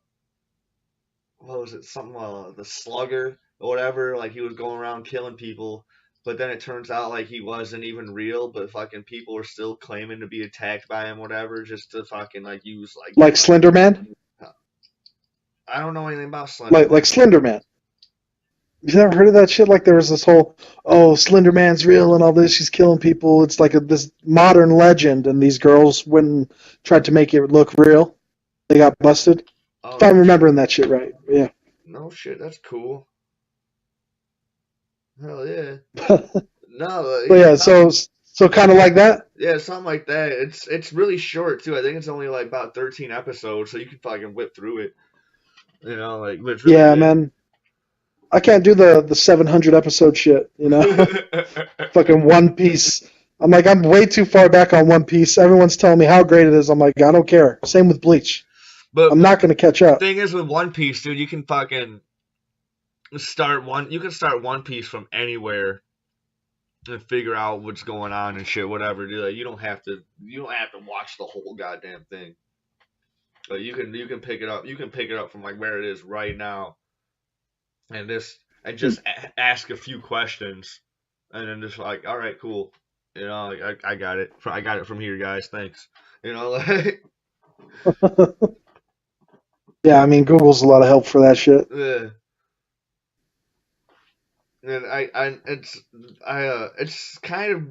was it? Something the slugger or whatever. Like he was going around killing people, but then it turns out like he wasn't even real. But fucking people were still claiming to be attacked by him, whatever, just to fucking like use like Slender Man. I don't know anything about Slender. Like Slender Man. You never heard of that shit? Like there was this whole, Slender Man's real and all this. She's killing people. It's like this modern legend, and these girls went and tried to make it look real. They got busted. Oh, if I'm remembering that shit right, yeah. No shit, that's cool. Hell yeah. No. Yeah. So kind of like that. Yeah, something like that. It's really short too. I think it's only like about 13 episodes, so you can fucking whip through it. You know, like literally. Yeah, man. I can't do the 700 episode shit, you know? Fucking One Piece. I'm way too far back on One Piece. Everyone's telling me how great it is. I'm like, I don't care. Same with Bleach. But I'm not going to catch up. The thing is with One Piece, dude, you can fucking start One Piece from anywhere and figure out what's going on and shit, whatever. Dude, like, you don't have to watch the whole goddamn thing. But you can pick it up. You can pick it up from like where it is right now, and just ask a few questions, and then just like, all right, cool, you know, like, I got it. I got it from here, guys. Thanks. You know, like. Yeah, I mean, Google's a lot of help for that shit. Yeah. And it's kind of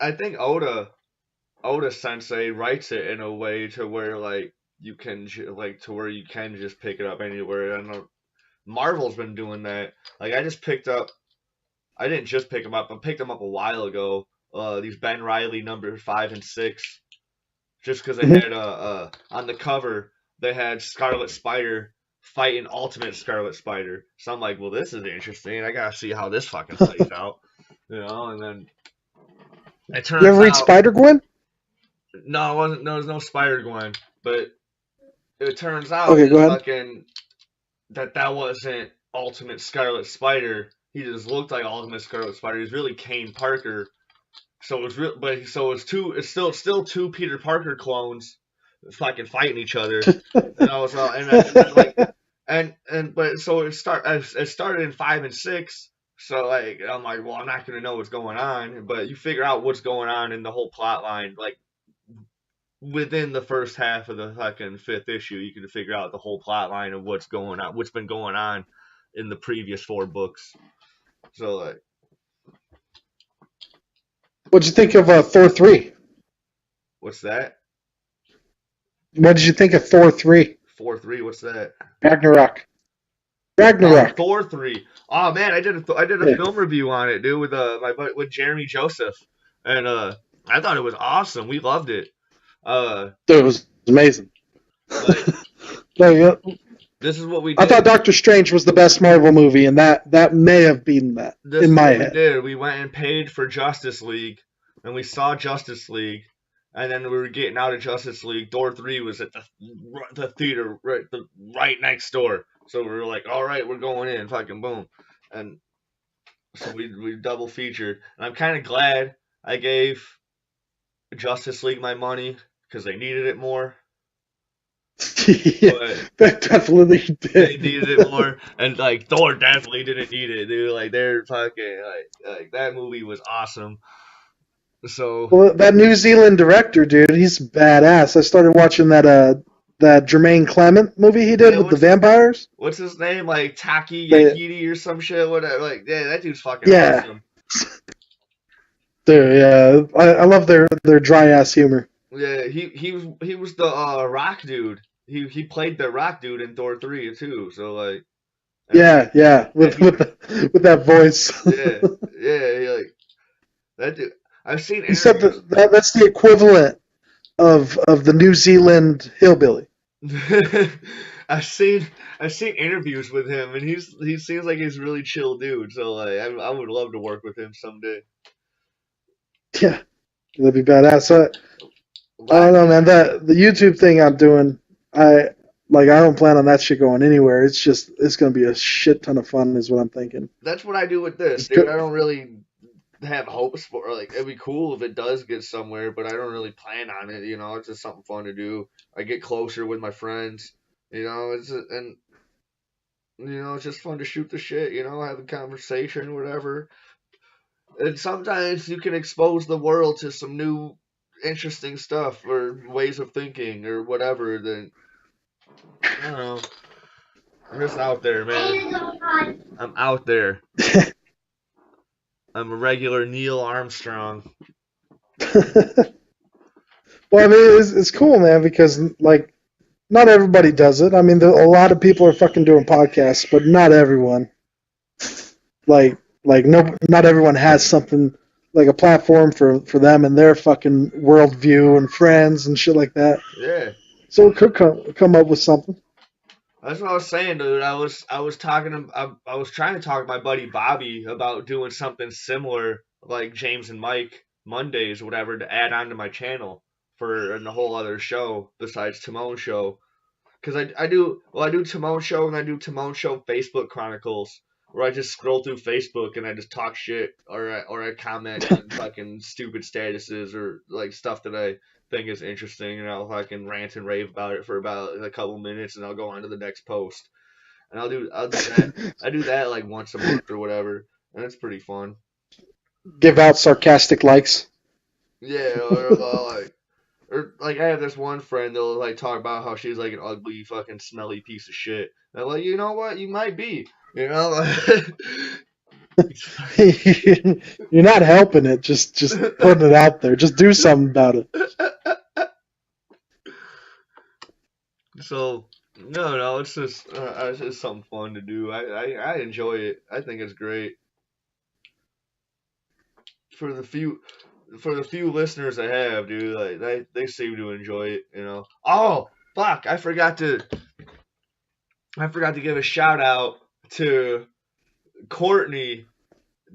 I think Oda Sensei writes it in a way to where like you can just pick it up anywhere. I know Marvel's been doing that. Like I didn't just pick them up. I picked them up a while ago. These Ben Reilly number 5 and 6, just because they had on the cover they had Scarlet Spider fighting Ultimate Scarlet Spider. So I'm like, well, this is interesting. I gotta see how this fucking plays out, you know. And then it turns out. You ever read Spider-Gwen? No, it wasn't. No, there was no Spider-Gwen, but it turns out that wasn't Ultimate Scarlet Spider. He just looked like Ultimate Scarlet Spider. He's really Kane Parker. So it's real, it's still two Peter Parker clones fucking fighting each other. And I was it started in 5 and 6. So like I'm like, well, I'm not gonna know what's going on, but you figure out what's going on in the whole plot line like within the first half of the fucking 5th issue. You can figure out the whole plot line of what's been going on in the previous 4 books. So like, what'd you think of Thor 3? What's that? What did you think of Thor 3? Thor 3, what's that? Ragnarok. Thor 3. Oh man, I did a film review on it, dude, with Jeremy Joseph, and I thought it was awesome. We loved it. It was amazing. Like, Like, this is what we I did. thought Doctor Strange was the best Marvel movie, and that may have beaten that This in is my what we head. did. We went and paid for Justice League, and we saw Justice League, and then we were getting out of Justice League. Door 3 was at the theater right next door. So we were like, all right, we're going in, fucking boom. And so we double featured. And I'm kind of glad I gave Justice League my money because they needed it more. Yeah, that definitely They did. needed it more, and like Thor definitely didn't need it, dude. Like they're fucking like that movie was awesome. So Well, that New Zealand director, dude, he's badass. I started watching that Jermaine Clement movie he did yeah, with the vampires. what's his name? Like Taki They, Yakiti or some shit. Whatever. Like yeah, that dude's fucking yeah, awesome. dude, yeah, I love their dry ass humor. Yeah, he was the rock dude. He played the rock dude in Thor 3 too. So like Yeah, with he, with that voice. yeah, like that dude. I've seen He said interviews. that's the equivalent of the New Zealand hillbilly. I've seen interviews with him, and he seems like he's a really chill dude. So like, I would love to work with him someday. Yeah, that'd be badass. I don't know, man. The YouTube thing I'm doing, I don't plan on that shit going anywhere. It's gonna be a shit ton of fun, is what I'm thinking. That's what I do with this, dude. I don't really have hopes for like it'd be cool if it does get somewhere, but I don't really plan on it. You know, it's just something fun to do. I get closer with my friends. You know, and you know it's just fun to shoot the shit. You know, have a conversation, whatever. And sometimes you can expose the world to some new interesting stuff or ways of thinking or whatever. Then I don't know. I'm just out there, man. I'm out there. I'm a regular Neil Armstrong. Well, I mean, it's cool, man, because like not everybody does it. I mean, a lot of people are fucking doing podcasts, but not everyone. Like no, not everyone has something like a platform for them and their fucking worldview and friends and shit like that. Yeah. So it could come up with something. That's what I was saying, dude. I was talking. I was trying to talk to my buddy Bobby about doing something similar, like James and Mike Mondays, or whatever, to add on to my channel for a whole other show besides Timone show. Because I do Timone show and I do Timone show Facebook Chronicles, where I just scroll through Facebook and I just talk shit or I comment on fucking stupid statuses or like stuff that I think is interesting, and I'll fucking rant and rave about it for about a couple minutes, and I'll go on to the next post, and I'll do that. I do that like once a month or whatever, and it's pretty fun. Give out sarcastic likes. Yeah, or like I have this one friend that'll like talk about how she's like an ugly fucking smelly piece of shit. And I'm like, you know what? You might be. You know? You're not helping it. Just putting it out there. Just do something about it. So no, it's just something fun to do. I enjoy it. I think it's great. For the few listeners I have, dude, like they seem to enjoy it, you know. Oh, fuck, I forgot to give a shout out to Courtney.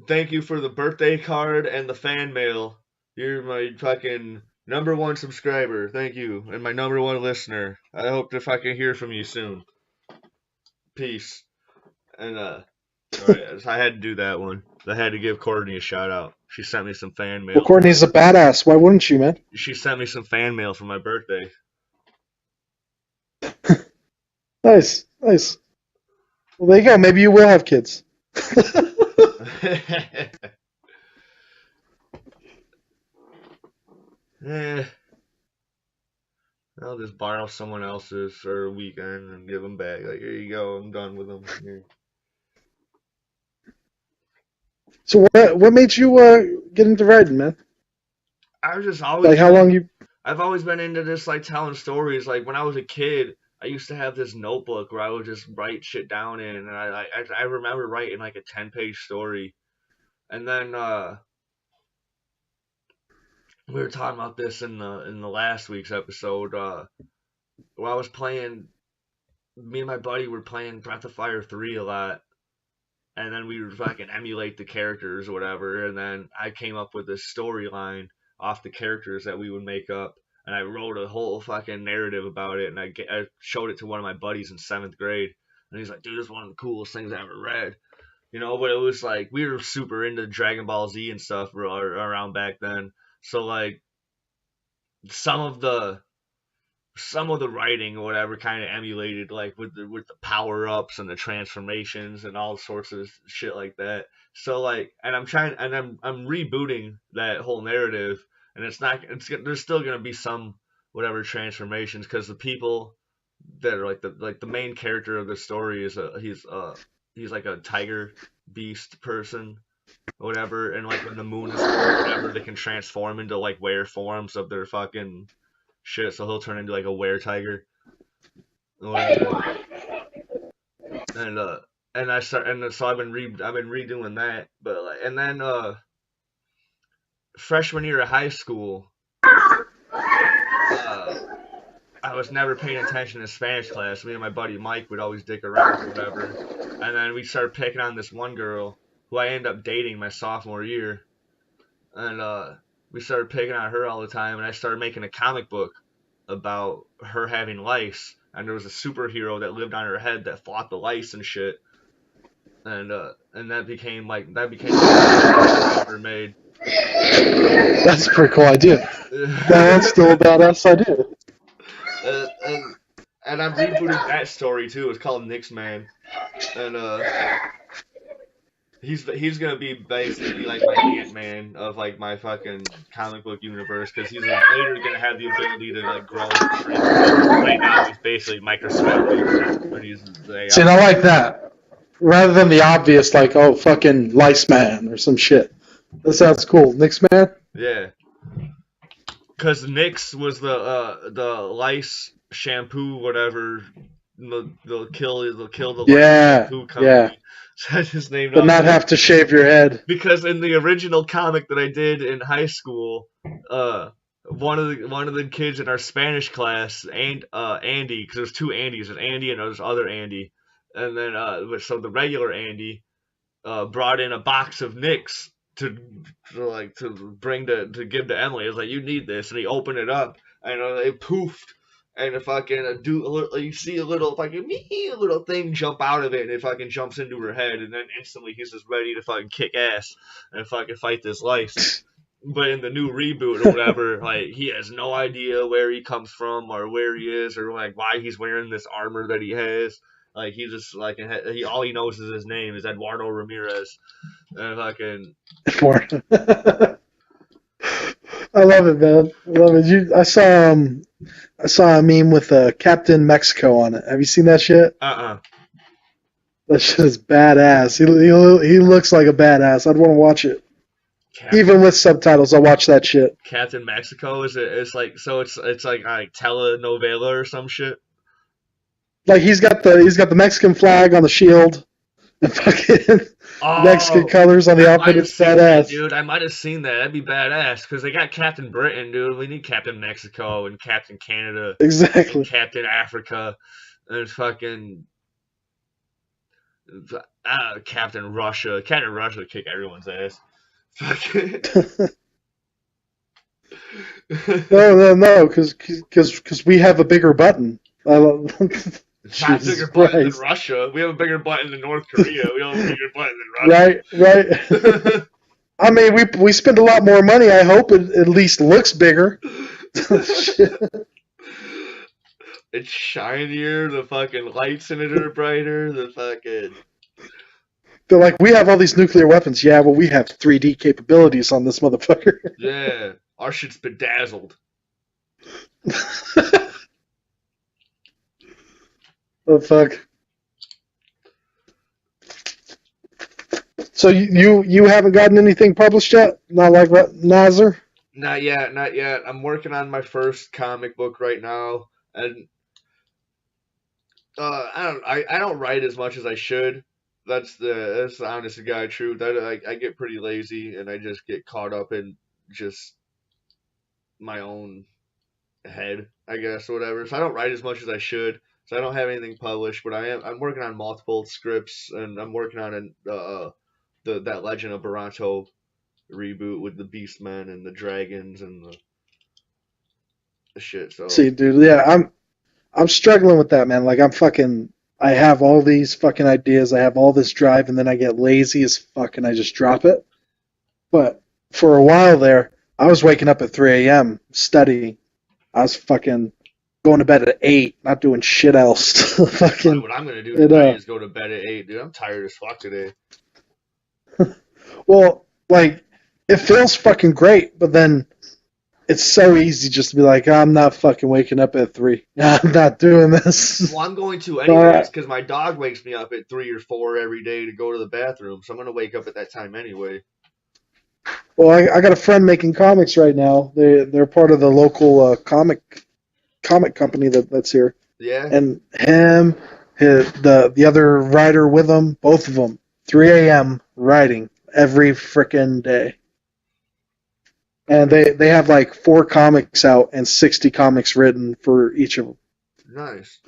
Thank you for the birthday card and the fan mail. You're my fucking number one subscriber. Thank you. And my number one listener. I hope to fucking hear from you soon. Peace. And alright, so I had to do that one. I had to give Courtney a shout out. She sent me some fan mail. Well, Courtney's a badass. Why wouldn't you, man? She sent me some fan mail for my birthday. Nice. Well, there you go. Maybe you will have kids. I'll just borrow someone else's for a weekend and give them back. Like, here you go. I'm done with them. Here. So what made you get into writing, man? I was just always like how long you. I've always been into this, like telling stories. Like when I was a kid, I used to have this notebook where I would just write shit down in, and I remember writing like a 10-page story, and then we were talking about this in the last week's episode. Well, I was playing. Me and my buddy were playing Breath of Fire 3 a lot, and then we would fucking emulate the characters or whatever, and then I came up with this storyline off the characters that we would make up, and I wrote a whole fucking narrative about it, and I showed it to one of my buddies in 7th grade, and he's like, dude, this is one of the coolest things I ever read. You know, but it was like, we were super into Dragon Ball Z and stuff around back then, so like, some of the writing or whatever kind of emulated like with the power ups and the transformations and all sorts of shit like that. So like, and I'm rebooting that whole narrative, and there's still gonna be some whatever transformations, because the people that are like the main character of the story is he's like a tiger beast person or whatever, and like when the moon is full or whatever, they can transform into like were forms of their fucking shit, so he'll turn into like a were tiger or whatever. And so I've been redoing that, but like, and then freshman year of high school, I was never paying attention to Spanish class. Me and my buddy Mike would always dick around or whatever, and then we started picking on this one girl who I ended up dating my sophomore year, and we started picking on her all the time, and I started making a comic book about her having lice, and there was a superhero that lived on her head that fought the lice and shit, and that became the ever made. That's a pretty cool idea. That's still a badass idea. And I'm rebooting that story too. It's called Nick's Man, and he's gonna be basically like my Ant-Man of like my fucking comic book universe, because he's later gonna have the ability to like grow and shrink. Right now he's basically microscopic, but he's See, and I like that rather than the obvious like, oh, fucking Lice Man or some shit. That sounds cool. Nick's Man. Yeah, because Nyx was the lice shampoo whatever. They'll kill the lice shampoo company. Yeah. So I just named But not have to shave your head. Because in the original comic that I did in high school, one of the kids in our Spanish class, and Andy, because there's two Andys, there's Andy and there's other Andy, and then so the regular Andy brought in a box of Nyx to bring to give to Emily. It was like, you need this, and he opened it up, and it poofed. And if I can you see a little thing jump out of it, and it fucking jumps into her head, and then instantly he's just ready to fucking kick ass and fucking fight this lice. But in the new reboot or whatever, like, he has no idea where he comes from or where he is or like why he's wearing this armor that he has. Like, he just like all he knows is his name is Eduardo Ramirez, and fucking. I love it, man. I love it. I saw a meme with Captain Mexico on it. Have you seen that shit? That shit is badass. He looks like a badass. I'd want to watch it. Even with subtitles, I'll watch that shit. Captain Mexico it's like telenovela or some shit. Like he's got the Mexican flag on the shield and fucking Mexican colors on the outfit. It's badass, dude. I might have seen that. That'd be badass because they got Captain Britain, dude. We need Captain Mexico and Captain Canada, exactly. And Captain Africa, and fucking Captain Russia. Captain Russia would kick everyone's ass. No, because we have a bigger button. It's not a bigger button than Russia. We have a bigger button than North Korea. We don't have a bigger button than Russia. Right. I mean, we spend a lot more money. I hope it at least looks bigger. It's shinier. The fucking lights in it are brighter. The fucking. They're like, we have all these nuclear weapons. Yeah, well, we have 3D capabilities on this motherfucker. Yeah, our shit's bedazzled. Oh, fuck. So you haven't gotten anything published yet? Not like Nazar? Not yet. I'm working on my first comic book right now, and I don't write as much as I should. That's the honest to God truth. I get pretty lazy, and I just get caught up in just my own ahead, I guess, or whatever. So I don't write as much as I should. So I don't have anything published, but I'm working on multiple scripts, and I'm working on that Legend of Baranto reboot with the Beastmen and the dragons and the shit. So See, dude, yeah, I'm struggling with that, man. Like I have all these fucking ideas, I have all this drive, and then I get lazy as fuck and I just drop it. But for a while there, I was waking up at 3 a.m. studying. I was fucking going to bed at 8, not doing shit else. Fucking, what I'm gonna do tonight is go to bed at 8, dude. I'm tired as fuck today. well, like, it feels fucking great, but then it's so easy just to be like, I'm not fucking waking up at 3. I'm not doing this. Well, I'm going to anyways because my dog wakes me up at 3 or 4 every day to go to the bathroom, so I'm gonna wake up at that time anyway. Well, I got a friend making comics right now. They're part of the local comic company that's here. Yeah. And the other writer with him, both of them, 3 a.m. writing every frickin' day. And they have like 4 comics out and 60 comics written for each of them. Nice.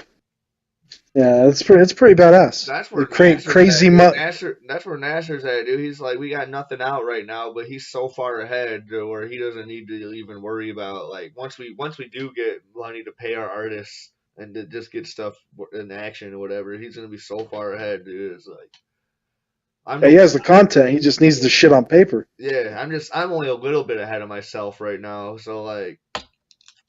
Yeah, it's pretty badass. That's where crazy that's where Nasser's at, dude. He's like, we got nothing out right now, but he's so far ahead where he doesn't need to even worry about like once we do get money to pay our artists and to just get stuff in action or whatever, he's gonna be so far ahead, dude. It's like he has the content. He just needs the shit on paper. Yeah, I'm only a little bit ahead of myself right now, so like,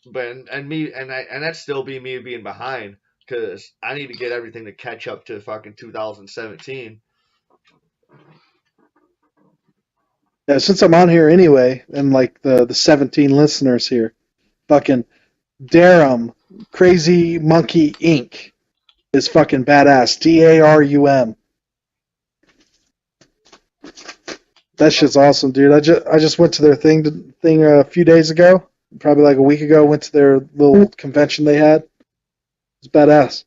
but and that's still me being behind. Because I need to get everything to catch up to fucking 2017. Yeah, since I'm on here anyway, and like the 17 listeners here, fucking Darum, Crazy Monkey Inc. is fucking badass. DARUM. That shit's awesome, dude. I just went to their thing a few days ago, probably like a week ago. Went to their little convention they had. It's badass.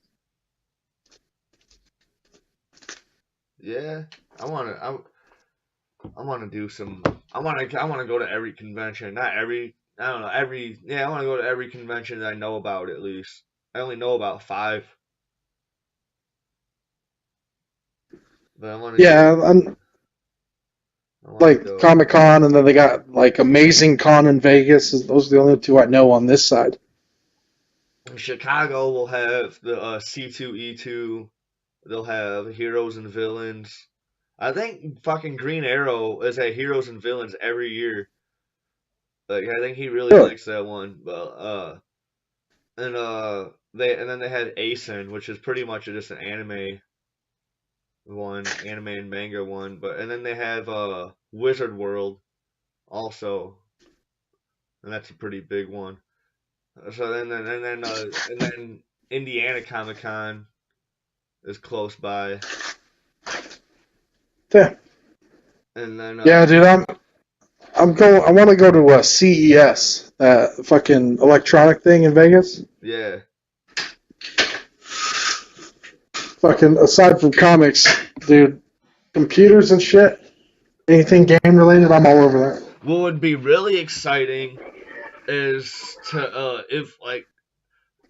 Yeah, I wanna do some. I wanna go to every convention. Not every. I don't know every. Yeah, I wanna go to every convention that I know about at least. I only know about 5. But I wanna. Yeah, I'm like Comic-Con, and then they got like Amazing Con in Vegas. Those are the only 2 I know on this side. Chicago will have the C2E2. They'll have Heroes and Villains. I think fucking Green Arrow is at Heroes and Villains every year. Like I think he really likes that one. But and then they had ASIN, which is pretty much just an anime and manga one. But and then they have Wizard World also, and that's a pretty big one. So then Indiana Comic Con is close by. Yeah. And then yeah, dude, I'm going. I want to go to CES, that fucking electronic thing in Vegas. Yeah. Fucking aside from comics, dude, computers and shit, anything game related, I'm all over that. What would be really exciting is to if like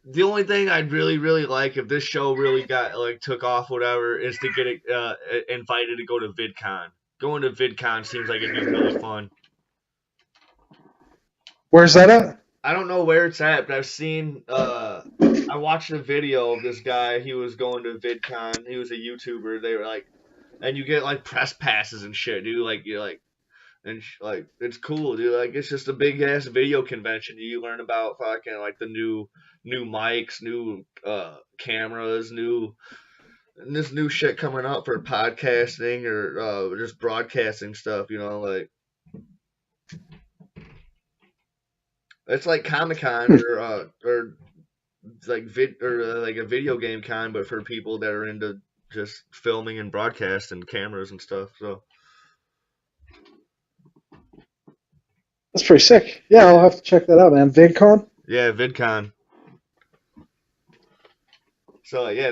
the only thing I'd really like if this show really got like took off whatever is to get invited to go to VidCon. Going to VidCon seems like it'd be really fun. Where's that at? I don't know where it's at, but I've seen I watched a video of this guy. He was going to VidCon. He was a YouTuber. They were like, and you get like press passes and shit, dude. Like you're like. And like it's cool, dude. Like it's just a big ass video convention. You learn about fucking like the new mics, new cameras, this new shit coming up for podcasting or just broadcasting stuff. You know, like it's like Comic-Con or like like a video game con, but for people that are into just filming and broadcasting cameras and stuff. So. That's pretty sick. Yeah, I'll have to check that out, man. VidCon? Yeah, VidCon. So yeah,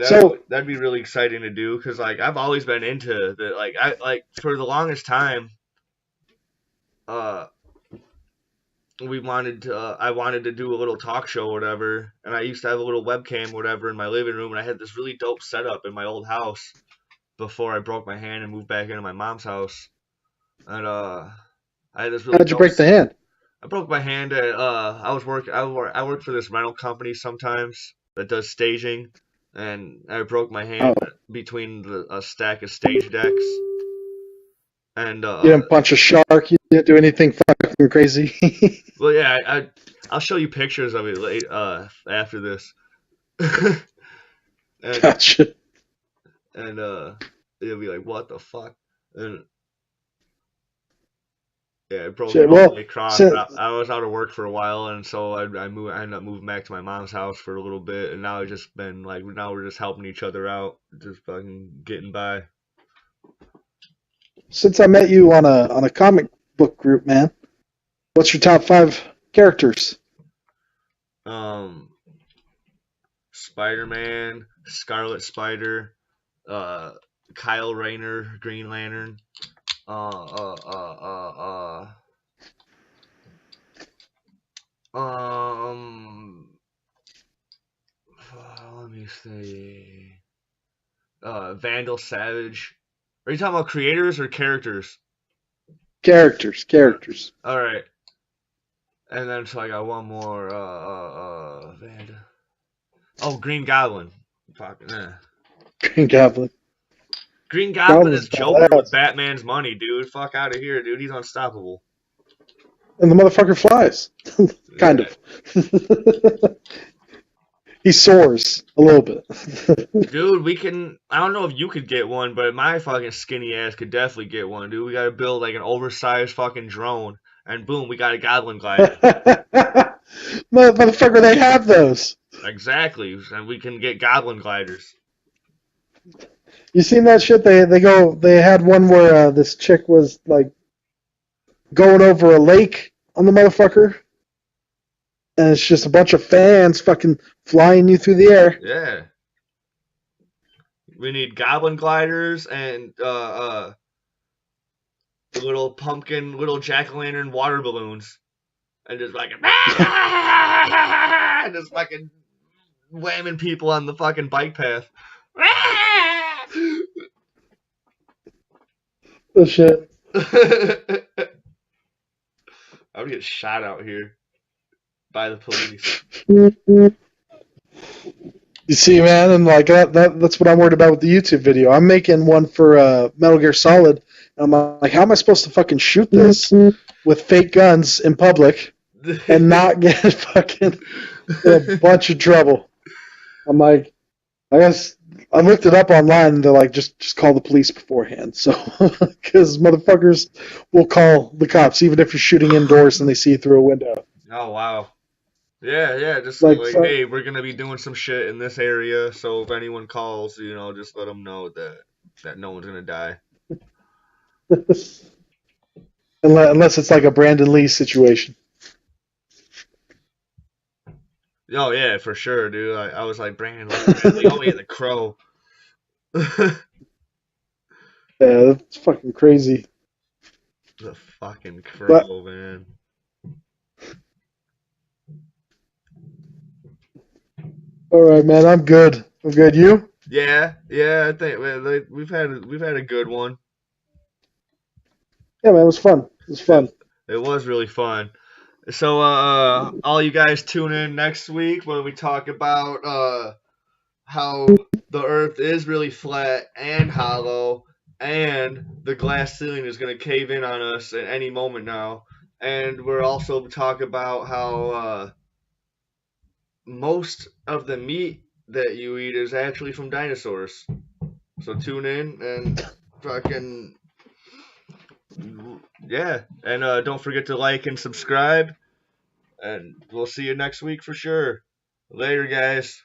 that'd be really exciting to do because like I've always been into the like for the longest time, I wanted to do a little talk show or whatever, and I used to have a little webcam or whatever in my living room, and I had this really dope setup in my old house before I broke my hand and moved back into my mom's house. And I had this really How'd you dope. break the hand? I broke my hand at I work for this rental company sometimes that does staging, and I broke my hand Oh, between a stack of stage decks. And you didn't punch a shark. You didn't do anything fucking crazy. well, yeah, I'll show you pictures of it after this. and Gotcha. and you'll be like, what the fuck? And yeah, it broke it Shit. all the Well, way across. since, I was out of work for a while, and so I ended up moving back to my mom's house for a little bit, and now it's just been like now we're just helping each other out, just fucking getting by. since I met you on a comic book group, man, what's your top 5 characters? Um, Spider-Man, Scarlet Spider, uh, Kyle Rayner, Green Lantern, uh, uh, uh, um, let me see. Vandal Savage. Are you talking about creators or characters? Characters. All right. And then so I got one more. Vandal. Oh, Green Goblin. Fucking. Green Goblin. Green Goblin is Goblin's Joker with badass. Batman's money, dude. Fuck out of here, dude. He's unstoppable. And the motherfucker flies. Kind Yeah. of. He soars a little bit. Dude, we can. I don't know if you could get one, but my fucking skinny ass could definitely get one, dude. We gotta build like an oversized fucking drone, and boom, we got a Goblin glider. Motherfucker, they have those. Exactly, and we can get Goblin gliders. You seen that shit? They had one where this chick was like going over a lake on the motherfucker, and it's just a bunch of fans fucking flying you through the air. Yeah. We need Goblin gliders and little pumpkin, little jack-o'-lantern water balloons, and just fucking and just fucking whamming people on the fucking bike path. Oh shit. I would get shot out here by the police. You see, man, and like that's what I'm worried about with the YouTube video. I'm making one for Metal Gear Solid. And I'm like, how am I supposed to fucking shoot this with fake guns in public and not get fucking in a bunch of trouble? I'm like, I guess I looked it up online, and they're like, just call the police beforehand. So, because motherfuckers will call the cops even if you're shooting indoors and they see you through a window. Oh wow. Yeah, just Like, like, hey, we're gonna be doing some shit in this area, so if anyone calls, just let them know that no one's gonna die. Unless it's like a Brandon Lee situation. Oh yeah, for sure, dude. I was like, Brandon Lee, oh yeah, the Crow. Yeah, that's fucking crazy. The fucking Crow, But, man. all right, man, I'm good. I'm good. You? Yeah, I think man, we've had a good one. Yeah, man, it was fun. It was really fun. So all you guys tune in next week when we talk about how the Earth is really flat and hollow, and the glass ceiling is gonna cave in on us at any moment now. And we're also talk about how most of the meat that you eat is actually from dinosaurs. So tune in and fucking yeah, and don't forget to like and subscribe, and we'll see you next week for sure. Later, guys.